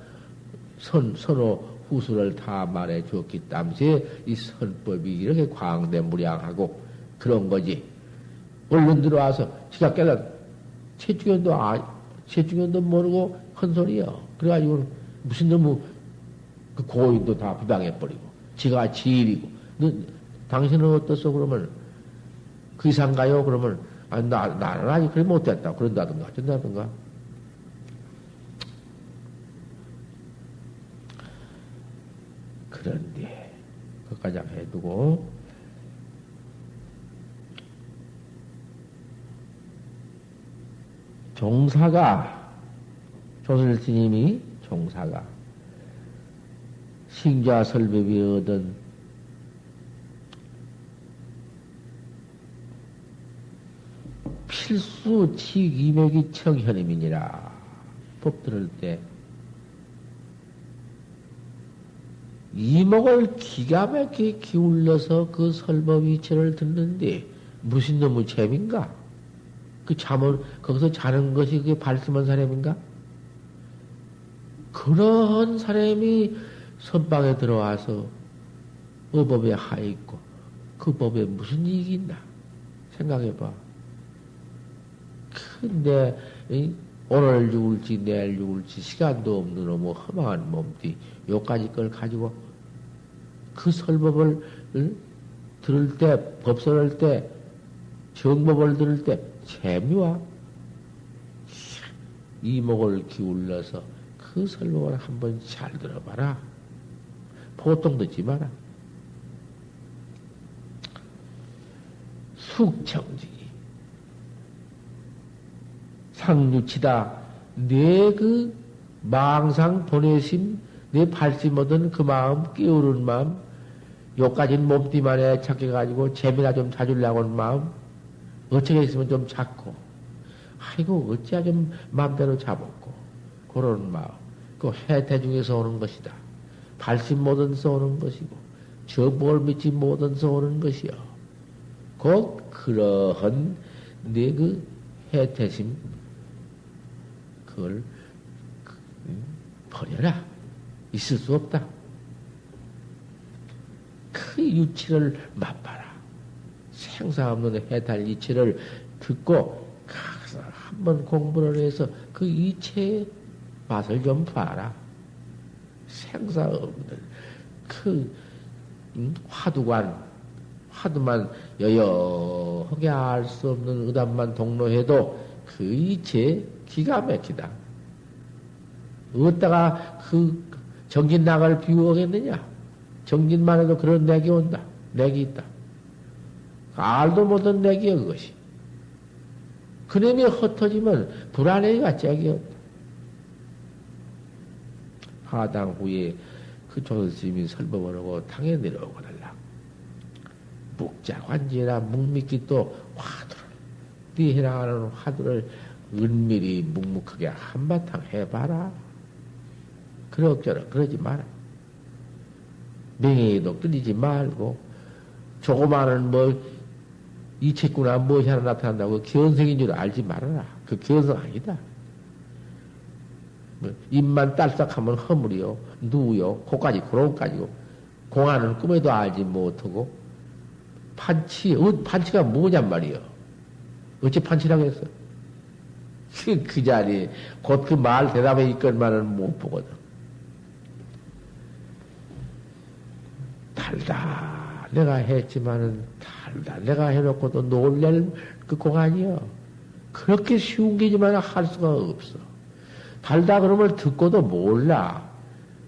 선호 후수를 다 말해 주었기 때문에 이 선법이 이렇게 광대무량하고 그런 거지. 얼른 들어와서 지가 깨달아 최중현도 모르고 큰 소리요. 그래가지고 무슨 너무 그 고인도 다 비방해버리고 지가 지일이고 당신은 어떻소? 그러면 그 이상가요? 그러면 나는 아직 그래 못됐다. 그런다든가 어쩐다든가. 그런데 그까지 해두고 조선스님이 종사가 싱자설법이 얻은 필수 치기맥이 청현임이니라. 법 들을 때 이목을 기가 막히게 기울여서 그 설법이체를 듣는데 무슨 놈의 재민가? 그 잠을 거기서 자는 것이 그게 발심한 사람인가? 그런 사람이 선방에 들어와서 어법에 하있고 그 법에 무슨 이익이 있나? 생각해봐. 근데 오늘 죽을지 내일 죽을지 시간도 없는 뭐 허망한 몸띠 요까지 걸 가지고 그 설법을 들을 때 법설할 때 정법을 들을 때 재미와 이목을 기울여서 그 설법을 한번 잘 들어봐라. 보통 듣지 마라. 숙청지 상유치다. 내 그 망상 보내심, 내 발심 얻은 그 마음, 깨우는 마음, 요까진 몸띠만에 착해가지고 재미나 좀 찾으려고 하는 마음, 어쩌게 있으면 좀 찾고, 아이고, 어찌야 좀 마음대로 잡았고, 그런 마음. 그 해태 중에서 오는 것이다. 발심 못언서 오는 것이고, 저뭘 믿지 못언서 오는 것이요. 곧 그러한 내 그 해태심, 그걸 버려라. 있을 수 없다. 그 유치를 맛봐라. 생사 없는 해탈 이치를 듣고 가서 한번 공부를 해서 그 이체의 맛을 좀 봐라. 생사 없는 그 화두만 여여하게 알 수 없는 의단만 동로해도 그 이체 기가 막히다. 어디다가 그 정진낙을 비우겠느냐? 정진만 해도 그런 내기 온다. 내기 있다. 알도 못한 내기야, 그것이. 그놈이 흩어지면 불안해가 짝이 없다. 하당 후에 그 조선스님이 설법을 하고 당에 내려오고 달라. 묵자관지라 묵묵히 또 화두를, 네 해나가는 화두를 은밀히 묵묵하게 한바탕 해봐라. 그럭저럭 그러지 마라. 명예에도 끊이지 말고, 조그마한 이책구나 무엇이 하나 나타난다고 견성인 줄 알지 말아라. 그 견성 아니다. 입만 딸싹하면 허물이요, 누우요, 코까지 고롱까지고, 공안은 꿈에도 알지 못하고, 판치가 뭐냔 말이요. 어째 판치라고 했어? 그 자리에 곧 그 말 대답에 있건만은 못 보거든. 달다. 내가 했지만은 달다. 내가 해놓고도 놀랄 그 공안이요. 그렇게 쉬운 게지만 할 수가 없어. 달다 그러면 듣고도 몰라.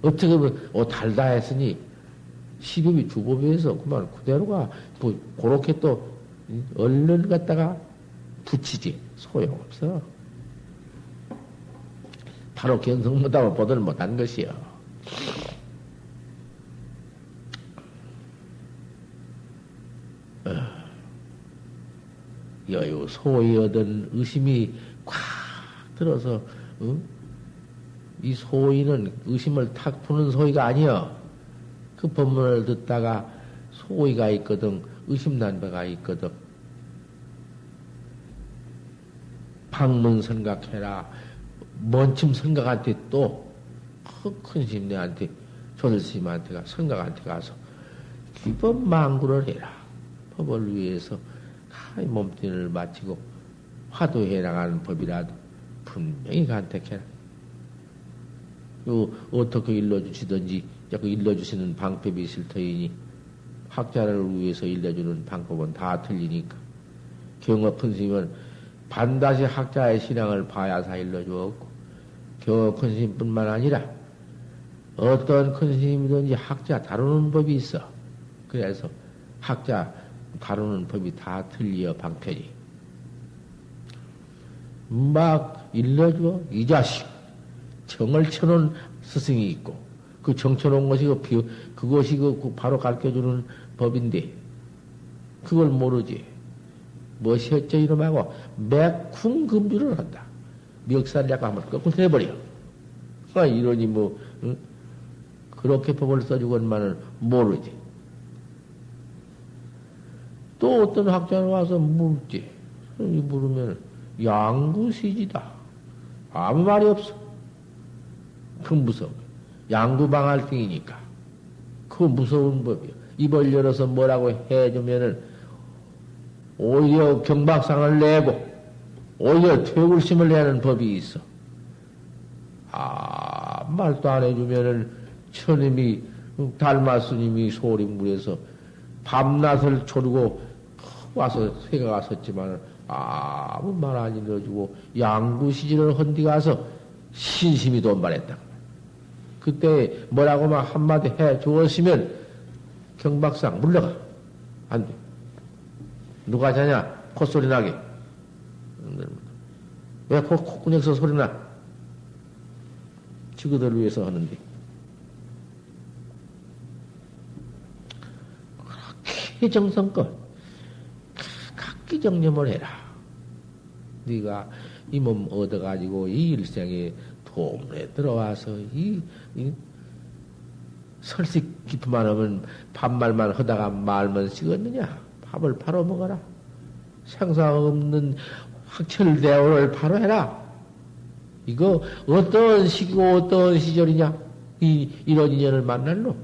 어떻게 보면, 달다 했으니, 시법이 주법에서 그만 그대로가, 그렇게 또, 얼른 갖다가 붙이지. 소용없어. 바로 견성 못하고 보들 못한 것이요. 여유 소위 얻은 의심이 꽉 들어서, 이 소위는 의심을 탁 푸는 소위가 아니여. 그 법문을 듣다가 소위가 있거든, 의심난배가 있거든. 방문 생각해라. 먼침 생각한테 또, 큰 심내한테, 조실스님한테가, 생각한테 가서, 기법 망구를 해라. 법을 위해서, 몸뚱이를 마치고, 화두해 나가는 법이라도, 분명히 간택해라. 어떻게 일러주시든지, 자꾸 일러주시는 방법이 있을 터이니, 학자를 위해서 일러주는 방법은 다 틀리니까. 경업 큰 스님은 반드시 학자의 신앙을 봐야사 일러주었고, 경업 큰 스님뿐만 아니라, 어떤 큰 스님이든지 학자 다루는 법이 있어. 그래서 학자 다루는 법이 다 틀려, 방편이. 막 일러줘. 이 자식. 정을 쳐놓은 스승이 있고, 그 정 쳐놓은 것이 그것이 바로 가르쳐주는 법인데, 그걸 모르지. 무엇이 어쩌 이놈하고 맥쿵 금주를 한다. 멱살 잡고 한번 거꾸로 내버려. 이러니 응? 그렇게 법을 써주건만은 모르지. 또 어떤 학자는 와서 물지. 물으면 양구시지다. 아무 말이 없어. 그 무서워. 양구방할등이니까. 그 무서운 법이요. 입을 열어서 뭐라고 해주면은 오히려 경박상을 내고 오히려 퇴굴심을 내는 법이 있어. 말도 안 해주면은 처님이 달마스님이 소림물에서 밤낮을 조르고 와서 회가 갔었지만 아무 말 안 일러주고 양구시진을 헌디 가서 신심이 돈발했다. 그때 뭐라고 막 한마디 해 주었으면 경박상 물러가. 안 돼. 누가 자냐? 콧소리 나게. 왜 콧구녕에서 소리 나? 지그들 위해서 하는데. 그렇게 정성껏 각기 정념을 해라. 네가 이 몸 얻어가지고 이 일생에 도문에 들어와서 이 설식 깊이만 하면 밥말만 하다가 말만 식었느냐? 밥을 바로 먹어라. 생사 없는 확철대오를 바로 해라. 이거 어떤 시기고 어떤 시절이냐? 이런 인연을 만날로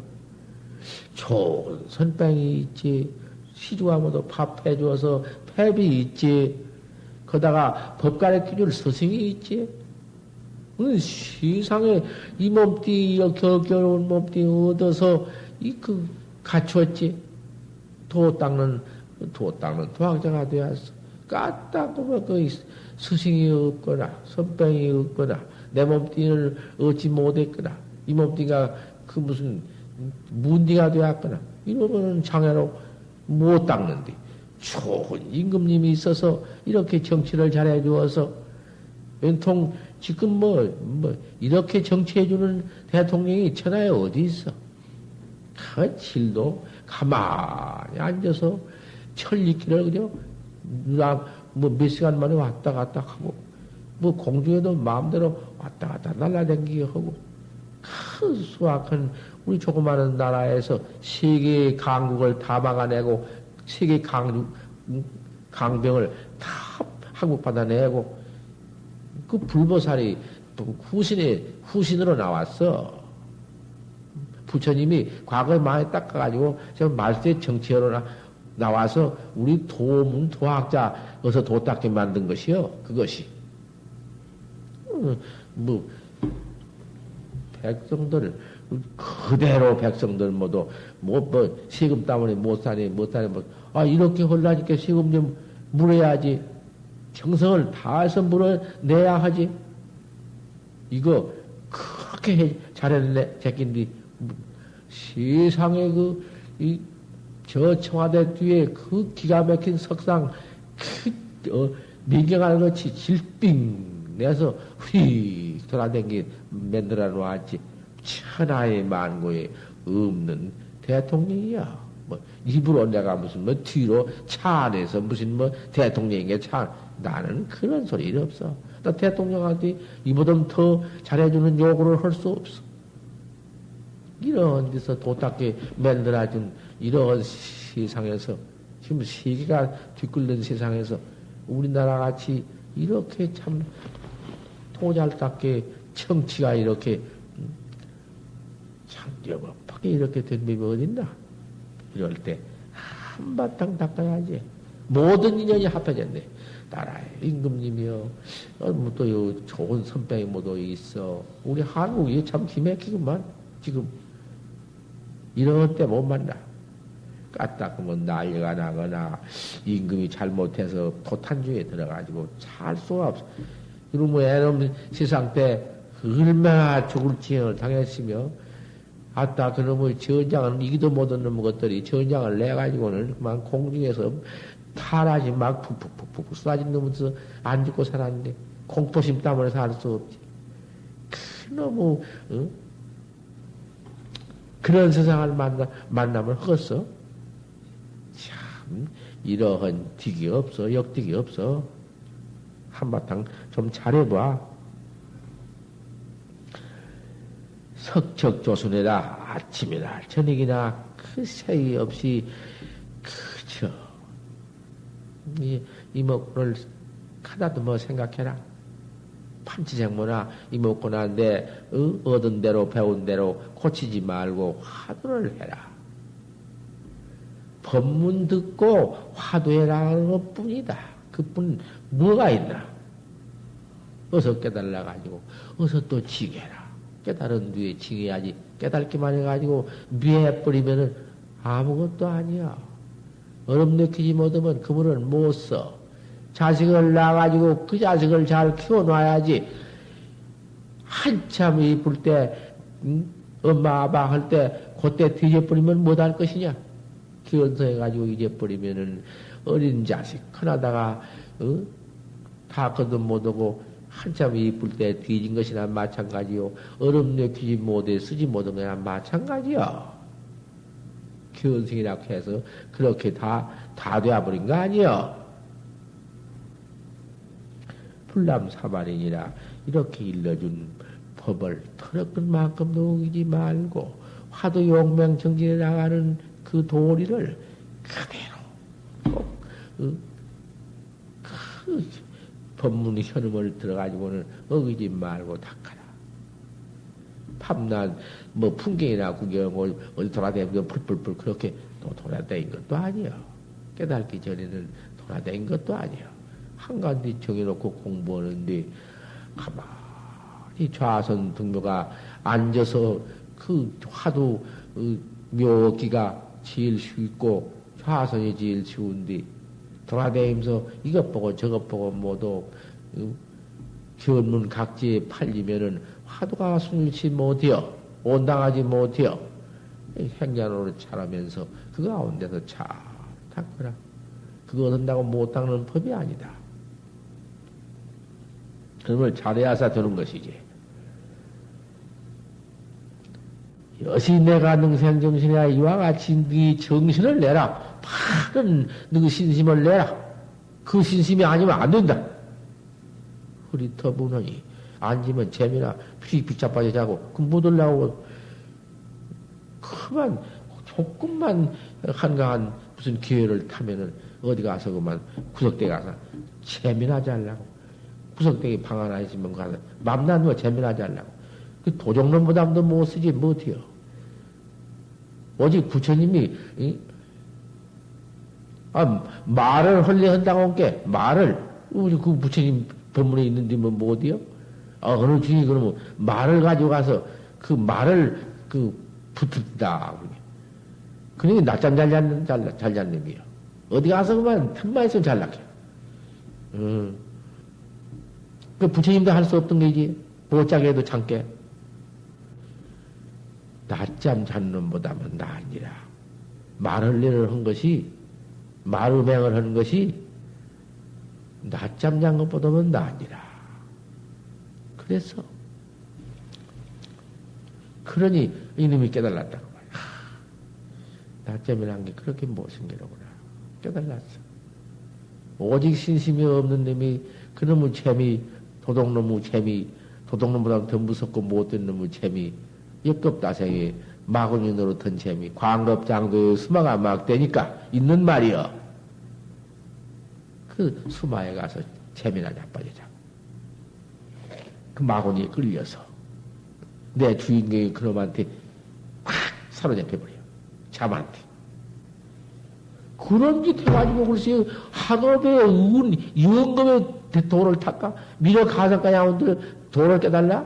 좋은 선빵이 있지. 시주하고도 밥 해줘서 폐비 있지. 거다가 법 가르쳐줄 스승이 있지. 세상에 이 몸띠, 겨겨운 몸띠 얻어서 갖췄지. 도 닦는 도학자가 되었어. 까딱 보면 스승이 없거나, 선병이 없거나, 내 몸띠를 얻지 못했거나, 이 몸띠가 무슨 문디가 되었거나, 이러면은 장애로 못 닦는데, 좋은 임금님이 있어서 이렇게 정치를 잘해 주어서, 왼통 지금 이렇게 정치해주는 대통령이 천하에 어디 있어? 그 질도 가만히 앉아서 천리길을 그냥, 몇 시간 만에 왔다 갔다 하고, 공중에도 마음대로 왔다 갔다 날라다니게 하고, 큰 수확한 우리 조그마한 나라에서 세계의 강국을 다 막아내고, 세계 강병을 다 한국 받아내고, 그 불보살이 후신으로 나왔어. 부처님이 과거에 많이 닦아가지고, 지금 말세 정치하러 나와서 우리 도학자, 어서 도 닦게 만든 것이요. 그것이. 백성들, 그대로 백성들 모두, 세금 때문에 못 사니, 이렇게 홀라니까 세금 좀 물어야지. 정성을 다해서 물어내야 하지. 이거, 그렇게 잘했네, 제낀디. 세상에 저 청와대 뒤에 그 기가 막힌 석상, 민경하는 것이 질빙 내서 휙 돌아다니 만들어 놓았지. 천하의 만고에 없는 대통령이야. 입으로 내가 무슨 뒤로 차 안에서 무슨 대통령에게 나는 그런 소리 없어. 나 대통령한테 이보다 더 잘해주는 요구를 할 수 없어. 이런 데서 도닦게 만들어준 이런 세상에서, 지금 세계가 뒤끓는 세상에서 우리나라 같이 이렇게 참 도잘답게 청치가 이렇게 참여법하게 이렇게 된 법이 어딨나? 이럴 때 한바탕 닦아야지. 모든 인연이 합해졌네. 나라의 임금님이요. 또 좋은 선배이 모두 있어. 우리 한국이 참 기맥히구만. 지금 이런 때 못 만나. 까딱하면 난리가 나거나 임금이 잘못해서 도탄주에 들어가지고 살 수가 없어. 이러면 애놈 세상 때 얼마나 죽을 지형을 당했으며, 그놈의 전장은 이기도 못한 놈의 것들이 전장을 내가지고는 그만 공중에서 타라지 막 푹푹푹푹 쏟아진 놈에서 안 죽고 살았는데, 공포심 때문에 살 수 없지. 그놈의, 그런 세상을 만나면 헛어. 참, 이러한 득이 없어. 역득이 없어. 한바탕 좀 잘해봐. 석척조순에다 아침이나 저녁이나 그 사이 없이 그저 이목구를 하나도 뭐 생각해라. 판치생모나 이목구나 내 얻은 대로 배운 대로 고치지 말고 화두를 해라. 법문 듣고 화두해라는 것 뿐이다. 그뿐 뭐가 있나? 어서 깨달아가지고 어서 또 지게라. 깨달은 뒤에 지게야지. 깨달기만 해가지고 미해버리면은 아무것도 아니야. 얼음 느끼지 못하면 그물은 못 써. 자식을 낳아가지고 그 자식을 잘 키워놔야지. 한참 이쁠 때, 엄마, 아빠 할 때, 그때 뒤져버리면 못할 것이냐? 기원서해가지고 잊어버리면은 어린 자식, 큰하다가, 다 거듭 못하고, 한참 이쁠 때 뒤진 것이나 마찬가지요. 얼음 느끼지 못해 쓰지 못한 거나 마찬가지요. 기원성이라고 해서 그렇게 다 되어버린 거 아니요. 불남사발이니라 이렇게 일러준 법을 털어끈 만큼도 우기지 말고 화두 용맹정진에 나가는 그 도리를 그대로 꼭 그 법문 현음을 들어가지고는 어기지 말고 닦아라. 밤낮 뭐 풍경이나 구경 어디 돌아다니면 풀풀풀 그렇게 또 돌아다닌 것도 아니요. 깨닫기 전에는 돌아다닌 것도 아니요. 한가운데 정해놓고 공부하는데 가만히 좌선 등묘가 앉아서 그 화두 묘기가 제일 쉽고 좌선이 제일 쉬운데 돌아다니면서 이것 보고 저것 보고 모두 견문 각지에 팔리면은 화두가 순일치 못해요. 온당하지 못해요. 행자노를 잘하면서 그 가운데서 잘 닦으라. 그거 얻는다고 못 닦는 법이 아니다. 그걸 잘해야사 되는 것이지. 여시 내가 능생정신이야 이와 같이 네 정신을 내라. 바른 너 신심을 내라. 그 신심이 아니면 안 된다. 흐릿터부너니 앉으면 재미나 휙 자빠져 자고 그 못 올라오고 그만 조금만 한가한 무슨 기회를 타면은 어디 가서 그만 구석대 가서 재미나지 않라고 구석대기 방 하나 있으면 가서 맘난 거 재미나지 않라고 그 도적놈보다도 못 쓰지 못해요. 오직 부처님이 말을 헐리한다고 한 게 말을 우리 그 부처님 법문에 있는데 뭐 못이요? 어느 중이 그러면 말을 가지고 가서 그 말을 붙을다. 그러니 낮잠 잘 자는 놈이요. 어디 가서 그만 틈만 있으면 잘나게. 그 부처님도 할 수 없던 게지. 보자게 해도 참게. 낮잠 자는 놈보다는 나으니라. 말을리를 한 것이, 말음행을 하는 것이 낮잠 잔 것보다는 나으니라. 그래서, 그러니 이놈이 깨달았다고 말이야. 낮잠이란 게 그렇게 무슨 게로구나. 깨달았어. 오직 신심이 없는 놈이 그놈의 재미, 도둑놈의 재미, 도둑놈보다 더 무섭고 못된 놈의 재미, 역겁다생이 마구니 노릇한 재미, 광겁장도의 수마가 막 되니까 있는 말이여. 그 수마에 가서 재미나 자빠지자. 그 마구니에 끌려서 내 주인공이 그놈한테 확 사로잡혀버려. 잠한테. 그런 짓 해가지고 글쎄 한업의 영검의 도를 탔까? 미려 가상가 양원들 도를 깨달라?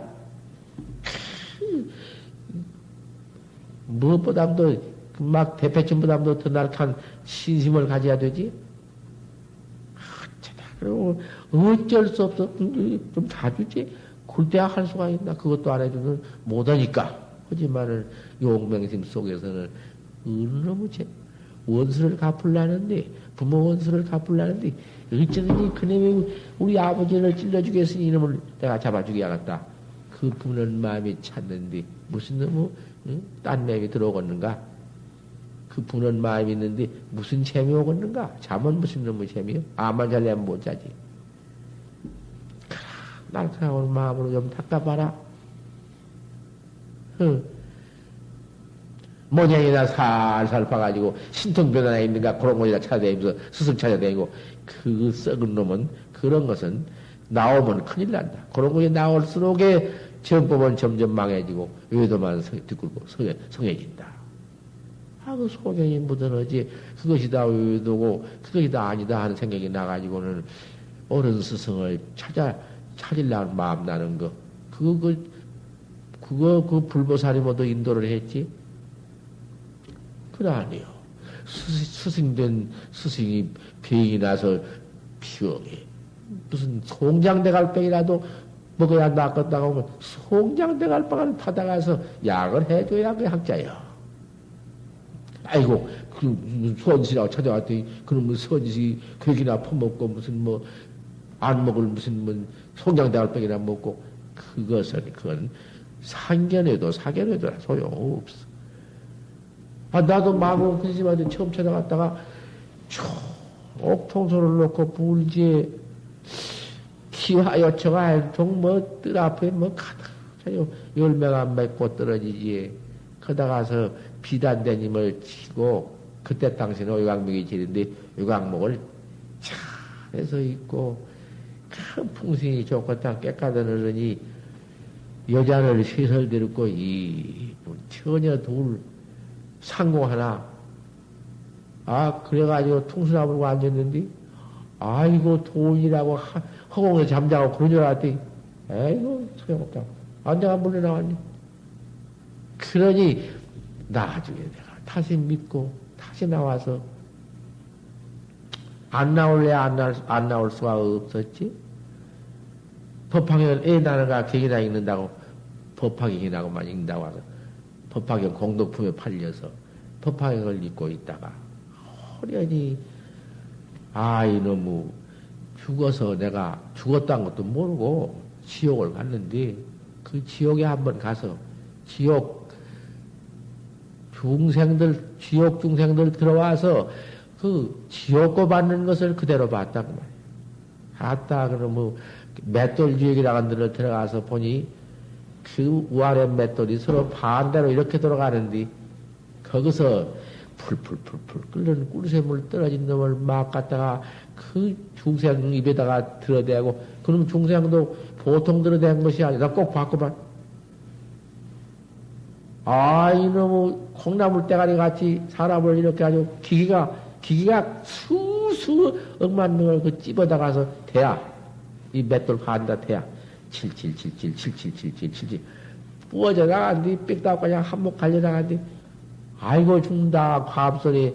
무엇보다도 막 대패침보다도 더 날카한 신심을 가져야 되지? 그리고 어쩔 수 없어. 좀 자주지. 굴대야 할 수가 있나? 그것도 안 해주면 못하니까. 하지만은 용맹심 속에서는 너무 원수를 갚으려는데, 부모 원수를 갚으려는데, 어쩌든지 그놈이 우리 아버지를 찔러주겠으니 이놈을 내가 잡아주게야겠다. 그 부는 마음이 찾는데, 무슨 놈의 딴 맴이 들어오겠는가? 그 부는 마음이 있는데, 무슨 재미 오겠는가? 잠은 무슨 놈의 재미요? 아만 잘려면 못 자지. 날카로운 마음으로 좀 닦아봐라. 어. 모냥이나 살살 봐가지고 신통변화에 있는가 그런 곳이나 찾아다니면서 스승 찾아다니고 그 썩은 놈은 그런 것은 나오면 큰일 난다. 그런 곳에 나올수록에 정법은 점점 망해지고 외도만 뒷굴고 성해진다. 아, 그 소견이 묻어너지 그것이다 외도고 그것이다 아니다 하는 생각이 나가지고는 옳은 스승을 찾으려는 마음 나는 거. 그 불보살이 모두 인도를 했지? 그래, 아니요. 스승된 스승이 병이 나서 병이 무슨 송장대갈병이라도 먹어야 낫겠다고 하면 송장대갈병을 타다가서 약을 해줘야 그 학자요. 아이고, 그 선지라고 찾아왔더니 그놈의 선지 괴기나 퍼먹고 무슨 뭐 안 먹을 무슨 뭐 송장대갈병이나 먹고 그건 상견에도 사견에도 소용없어. 아, 나도 마구 그지만데 처음 찾아갔다가 옥통소를 놓고 불지에 기와 요청아 동뭐 뜰 앞에 뭐 가다 열매가 맺고 떨어지지. 거다 가서 비단대님을 치고 그때 당시는 의광목이 지는데 의광목을 잘해서 있고 큰 풍신이 좋고 딱 깨끗한 어른이 여자를 셋을 데리고 이 처녀 둘 상공 하나 그래가지고 퉁수나 불고 앉았는데 아이고 돈이라고 허공에 잠자고 그런 줄 알았더니 아이고 소용없다. 앉아가 물려 나왔니. 그러니 나중에 내가 다시 믿고 다시 나와서 안 나올래 안 나올 수가 없었지. 법화경을 애 나는가 객이나 읽는다고 법화경이라고만 읽는다고 하서 법화경 공덕품에 팔려서 법화경을 읽고 있다가 호련히 이놈의 죽어서 내가 죽었다는 것도 모르고 지옥을 갔는데 그 지옥에 한번 가서 지옥 중생들 들어와서 그 지옥고 받는 것을 그대로 봤다고 말이야. 봤다 그러면 맷돌 지옥이라고 하는 데를 들어가서 보니 그 우아래 맷돌이 서로 반대로 이렇게 돌아가는데 거기서 풀풀풀풀 끓는 꿀샘물 떨어진 놈을 막 갖다가 그 중생 입에다가 들어대고 그놈 중생도 보통 들어댄 것이 아니라 꼭 봤구만. 이놈의 콩나물 대가리 같이 사람을 이렇게 아주 기기가 수수 억만 명을 그 찝어다가서 대야. 이 맷돌 반다 대야. 7777 부어져 나간디 빽다고 그냥 한몫 갈려 나간디 아이고 죽는다 과합소리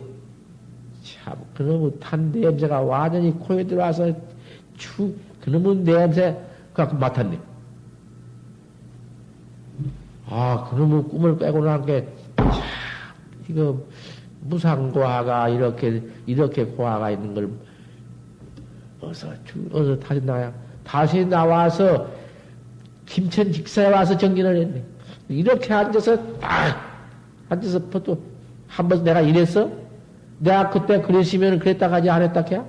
참 그놈의 탄 냄새가 완전히 코에 들어와서 그놈의 냄새 갖고 맡았네. 그놈의 꿈을 빼고 난 게 참 이거 무상고화가 이렇게 고화가 있는 걸 어서 다시 나와서 김천 직사에 와서 정진을 했네. 이렇게 앉아서 또 한 번 내가 이랬어? 내가 그때 그랬으면 그랬다 가지 안 했다 해야?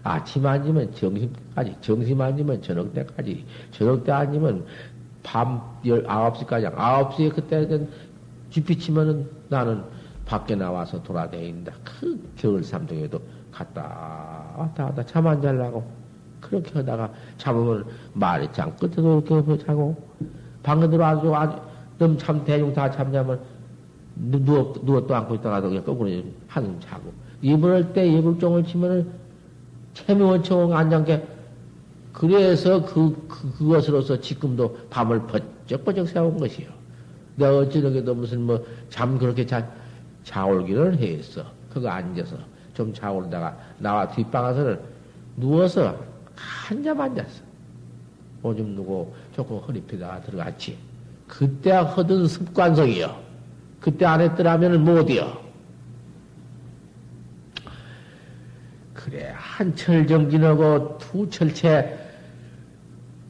아침 아니면 정심까지, 정심 아니면 저녁 때까지, 저녁 때 아니면 밤 9시까지, 9시에 그때는 쥐피치면은 나는 밖에 나와서 돌아다닌다. 그 겨울 삼동에도 갔다 왔다 잠 안 자려고. 그렇게 하다가 잡으면 말이 짱 끝에도 이렇게 자고, 방에 들어와서 너무 참 대중 다 잠자면 누워도 안고 있다가도 그냥 거꾸로 한숨 자고. 이불할 때 이불종을 치면은 체면원청 안장게 그래서 그것으로서 지금도 밤을 번쩍번쩍 세운 것이요. 내가 어찌저게도 무슨 잠 그렇게 자올기를 했어. 그거 앉아서 좀 자올다가 나와 뒷방에서는 누워서 한잠 앉았어. 오줌 누고 조금 허리 펴다가 들어갔지. 그때 하던 습관성이요. 그때 안 했더라면 못이요. 그래, 한 철 정진하고 두 철째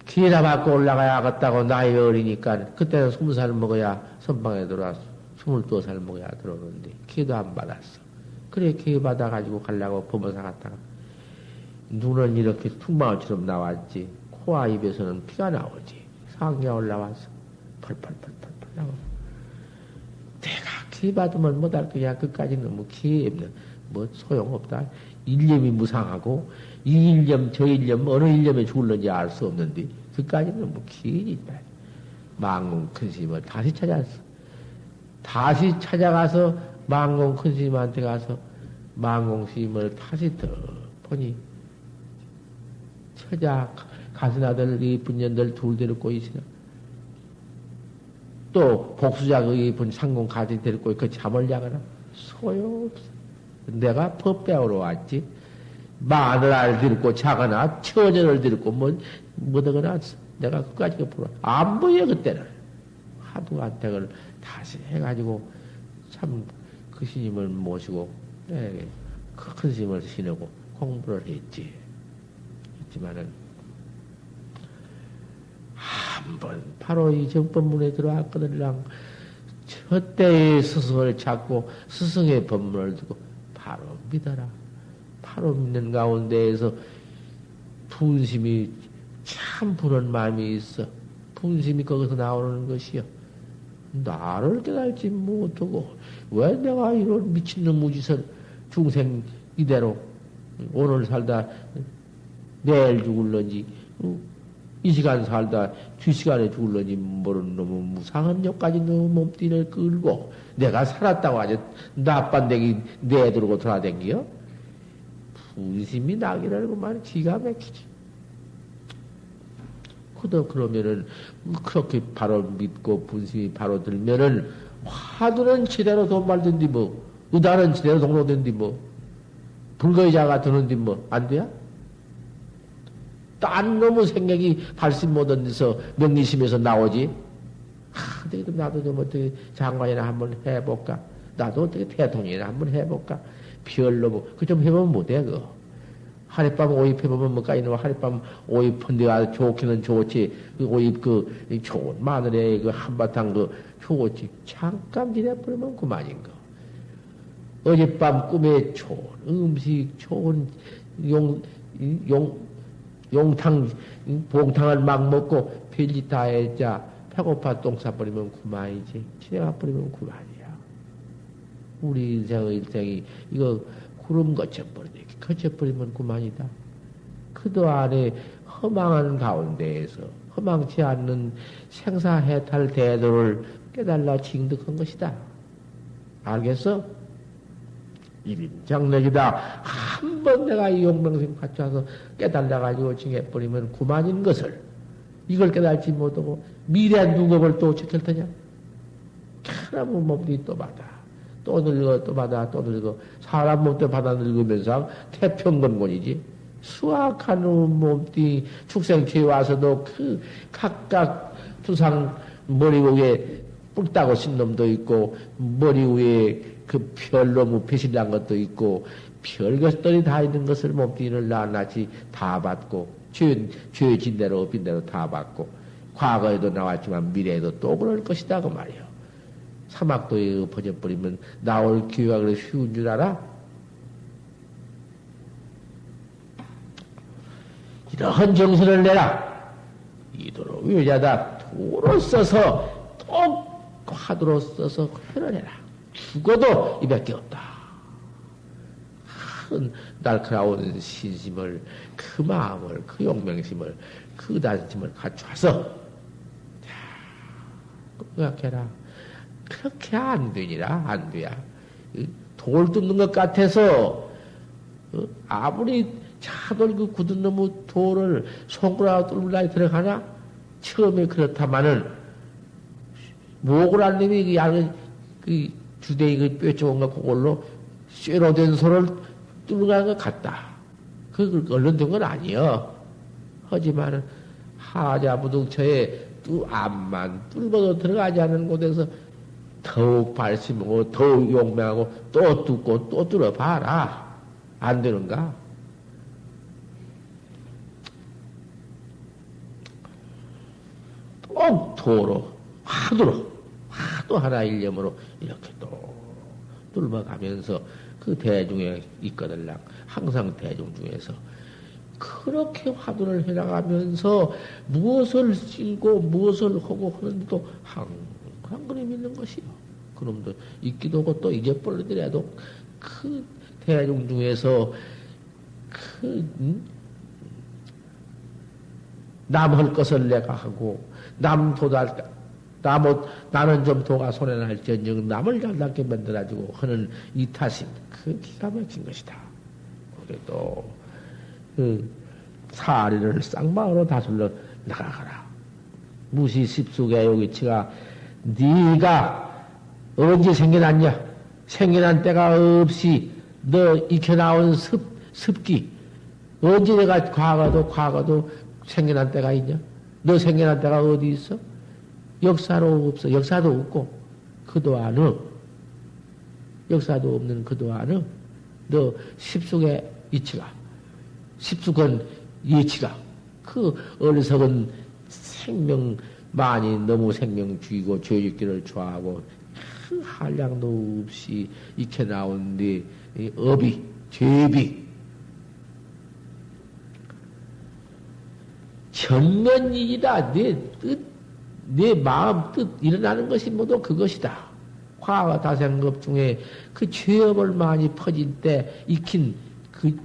기회나 받고 올라가야겠다고 나이 어리니까 그때는 20살 먹어야 선방에 들어와서 22살 먹어야 들어오는데 기회도 안 받았어. 그래, 기회 받아가지고 가려고 법원사 갔다가 눈은 이렇게 퉁방울처럼 나왔지. 코와 입에서는 피가 나오지. 상에 올라와서 펄펄펄펄펄 하고 내가 기 받으면 못할 거야. 그까지 너무 기없는 뭐 소용없다. 일념이 무상하고 이 일념 저 일념 어느 일념에 죽을는지 알 수 없는데 그까지는 너무 기지. 망공 큰 스님을 다시 찾았어. 다시 찾아가서 망공 큰 스님한테 가서 망공 스님을 다시 더 보니 처자 가슴 아들 이쁜 년들 둘 데리고 있으나 또 복수자 그 이쁜 상공 가지 데리고 그 잠을 자거나 소용없어. 내가 법 배우러 왔지. 마누라를 데리고 자거나 처녀를 데리고 뭐더거나 내가 그까지 보러 안 보여 그때는. 하도 안택을 다시 해가지고 참 그 스님을 모시고 그 큰 스님을 지내고 공부를 했지. 했지만은 한번 바로 이 정법문에 들어왔거든요. 저때의 스승을 찾고 스승의 법문을 듣고 바로 믿어라. 바로 믿는 가운데에서 분심이 참 부는 마음이 있어. 분심이 거기서 나오는 것이요. 나를 깨달지 못하고 왜 내가 이런 미친놈 무지선 중생 이대로 오늘 살다 내일 죽을런지 이 시간 살다 두 시간에 죽을런지 모르는 놈은 무상한 욕까지 너무 몸뚱이를 끌고 내가 살았다고 아주 나빤데기 내두르고 돌아댕겨? 분심이 나기라고만 기가 막히지. 그러면은 그렇게 바로 믿고 분심이 바로 들면은 화두는 제대로 돈 말든지 뭐 의단은 제대로 동로된디 뭐 불거의자가 드는디 뭐 안 돼야? 딴 놈의 생각이 발심 못한 데서 명리심에서 나오지. 나도 좀 어떻게 장관이나 한번 해볼까? 나도 어떻게 대통령이나 한번 해볼까? 별로 뭐 그 좀 해보면 못해 그거. 하룻밤 오입해보면 뭐까 이놈 하룻밤 오입한 데가 좋기는 좋지. 그 오입 좋은 마늘에 그 한바탕 좋지. 잠깐 지내버리면 그만인 거. 어젯밤 꿈에 좋은 음식, 좋은 용탕, 봉탕을 막 먹고 별짓 다 했자 배고파 똥 싸버리면 그만이지. 지내가버리면 그만이야. 우리 일생이 이거 구름 거쳐버리면 그만이다. 그도 안에 허망한 가운데에서 허망치 않는 생사해탈 대도를 깨달라 징득한 것이다. 알겠어? 일임장력이다. 한번 내가 이 용맹심 갖춰서 깨달아가지고 징해버리면 그만인 것을 이걸 깨달지 못하고 미래 누겁을 또 지킬 테냐? 사람은 몸이 또 받아. 또 늙어, 또 받아, 또 늙어. 사람 몸도 받아 늙으면서 태평건곤이지. 수악한 몸띠 축생취에 와서도 그 각각 두상 머리 위에 뿔 따고 신 놈도 있고, 머리 위에 그 별로 배신난 것도 있고, 별것들이 다 있는 것을 몸띠를 낱낱이 다 받고, 죄진 대로, 빈 대로 다 받고, 과거에도 나왔지만 미래에도 또 그럴 것이다, 그 말이요. 사막도에 엎어져버리면 나올 기회가 그래 쉬운 줄 알아? 이러한 정신을 내라. 이도로 위자다. 도로 써서 또 화두로 써서 표현해라. 죽어도 이밖에 없다. 큰 날카로운 신심을, 그 마음을, 그 용맹심을, 그 단심을 갖춰서 생각해라. 그렇게 안 되니라, 안 돼야. 돌 뜯는 것 같아서, 아무리 차돌 그 굳은 놈의 돌을 손가락으로 뚫으려 들어가나? 처음에 그렇다마는, 목을 안 놈이 그 양은, 그 주대기 그 뼈조금 거 그걸로 쇠로 된 손을 뚫어가는 것 같다. 그 얼른 된 건 아니여. 하지만은, 하자부둥처에 암만 뚫어도 들어가지 않는 곳에서 더욱 발심하고, 더욱 용맹하고, 또 뚫고, 또 뚫어봐라. 안 되는가? 또 도로, 화두 하나 일념으로 이렇게 또 뚫어가면서 그 대중에 있거들랑 항상 대중 중에서 그렇게 화두를 해나가면서 무엇을 쓸고 무엇을 하고 하는데도 항상 그놈이 있는 것이요. 그놈도 있기도 하고 또 잊어버리더라도 그 대중 중에서 남 할 것을 내가 하고 남 도달 나는 좀 도가 손해날지언정 남을 잘낫게 만들어주고 하는 이 탓이 그 기가 막힌 것이다. 그래도 그 사리를 쌍방으로 다슬러 나가거라. 무시 습속의 요기치가 네가 언제 생겨났냐? 생겨난 때가 없이 너 익혀나온 습기 언제 내가 과거도 생겨난 때가 있냐? 너 생겨난 때가 어디 있어? 역사로 없어. 역사도 없고 그도 안어. 역사도 없는 그도 안어. 너 습속의 이치가 습속은 이치가 그 어리석은 생명만이 너무 생명 죽이고 죄짓기를 좋아하고 그 한량도 없이 익혀 나온 네 업이 죄비 전면이다. 내 뜻, 내 마음 뜻 일어나는 것이 모두 그것이다. 화와 다생급 중에 그 죄업을 많이 퍼진 때 익힌 그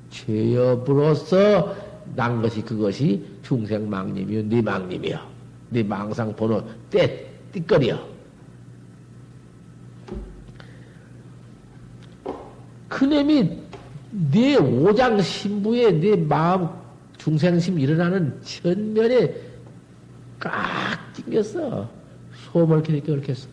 죄업으로서 난 것이 그것이 중생망님이요, 네 망님이요, 네 망상 번호 띠거리요. 그놈이 네 오장 신부에 네 마음 중생심 일어나는 전면에 꽉 찡겼어. 소음을 그렇게 했어.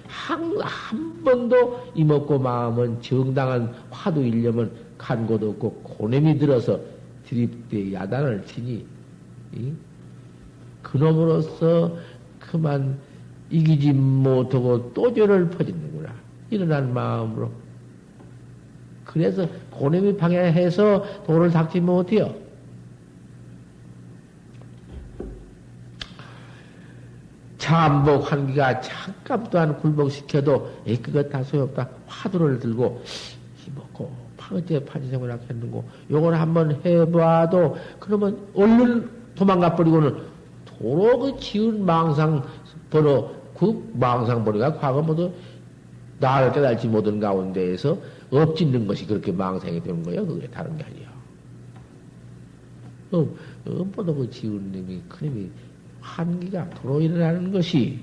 한 번도 이먹고 마음은 정당한 화두 일념은 간 곳 없고 고냄이 들어서 드립대 야단을 치니 그놈으로서 그만 이기지 못하고 또 죄를 퍼짓는구나. 일어난 마음으로. 그래서 고냄이 방해해서 도를 닦지 못해요. 잠복 한기가 잠깐 또한 굴복시켜도 그것 다 소용없다. 화두를 들고 힘먹고 파어째 파지생을 했는고 요걸 한번 해봐도 그러면 얼른 도망가 버리고는 도로 그 지은 망상 번호 그 망상 번호가 과거 모두 나를 깨달지 못한 가운데에서 엎짓는 것이 그렇게 망상이 되는 거예요. 그게 다른 게 아니야. 뭐도 그 지은 놈이 그 놈이 한기가 도로 일어나는 것이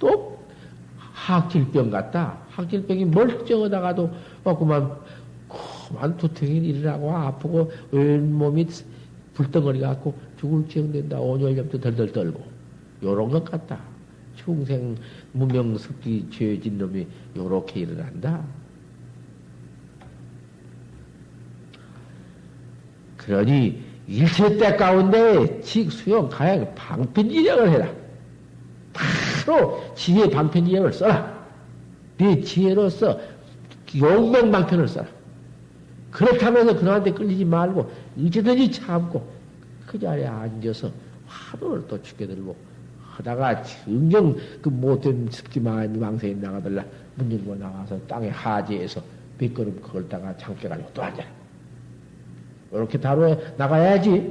또 학질병 같다. 학질병이 멀쩡하다가도 그만 두통이 일어나고 아프고 온몸이 불덩어리 갖고 죽을지경 된다. 온열염도 덜덜 떨고 요런 것 같다. 중생 무명습기 죄진 놈이 요렇게 일어난다. 그러니 일체 때 가운데 직수용 가양 방편지력을 해라. 바로 지혜 방편지력을 써라. 네 지혜로서 용맹방편을 써라. 그렇다면서 그놈한테 끌리지 말고 어찌든지 참고 그 자리에 앉아서 화두를 또 죽여들고 하다가 정정 그 못된 습기만 망생이 나가들라 문 열고 나와서 땅에 하지에서 몇 걸음 걸다가 잠깨가지고 또 앉아라. 이렇게 다루어 나가야지.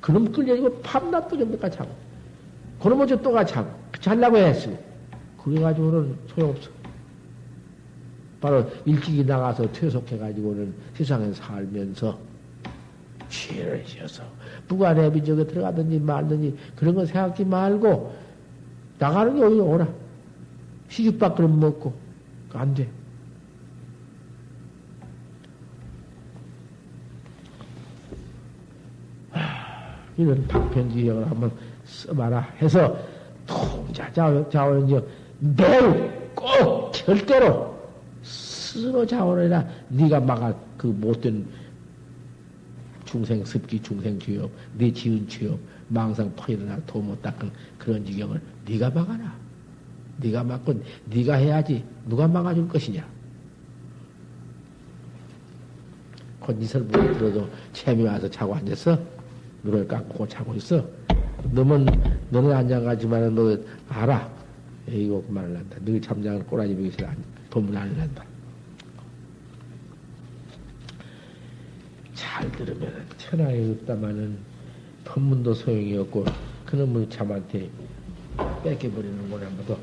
그놈 끌려지고 밤낮 또 좀까지 자고 그놈 어째 또 같이 자고 잘라고 했으니 그래 가지고는 소용없어. 바로 일찍이 나가서 퇴속해가지고는 세상에 살면서 죄를 지어서 무관해비 저게 들어가든지 말든지 그런 거 생각하지 말고 나가는 게 오히려 오라. 시집밥 그럼 먹고 안 돼. 이런 방편지형을 한번 써봐라 해서 통자 자원적 매우 꼭 절대로 스스로 자원해라. 네가 막아 그 못된 중생 습기 중생 죄업 네 지은 죄업 망상 퍼일어나 도 못 닦은 그런 지경을 네가 막아라. 네가 막고 네가 해야지 누가 막아줄 것이냐. 곧 이설 못 들어도 체미 와서 자고 앉았어. 눈을 감고 자고 있어. 너는 앉아가지만은 너 알아. 이거 그만을 한다. 너 잠자는 꼬라지 벽에서 법문 안 한다. 잘 들으면 천하에 없다마는 법문도 소용이 없고 그놈의 참한테 뺏겨버리는구나, 뭐도.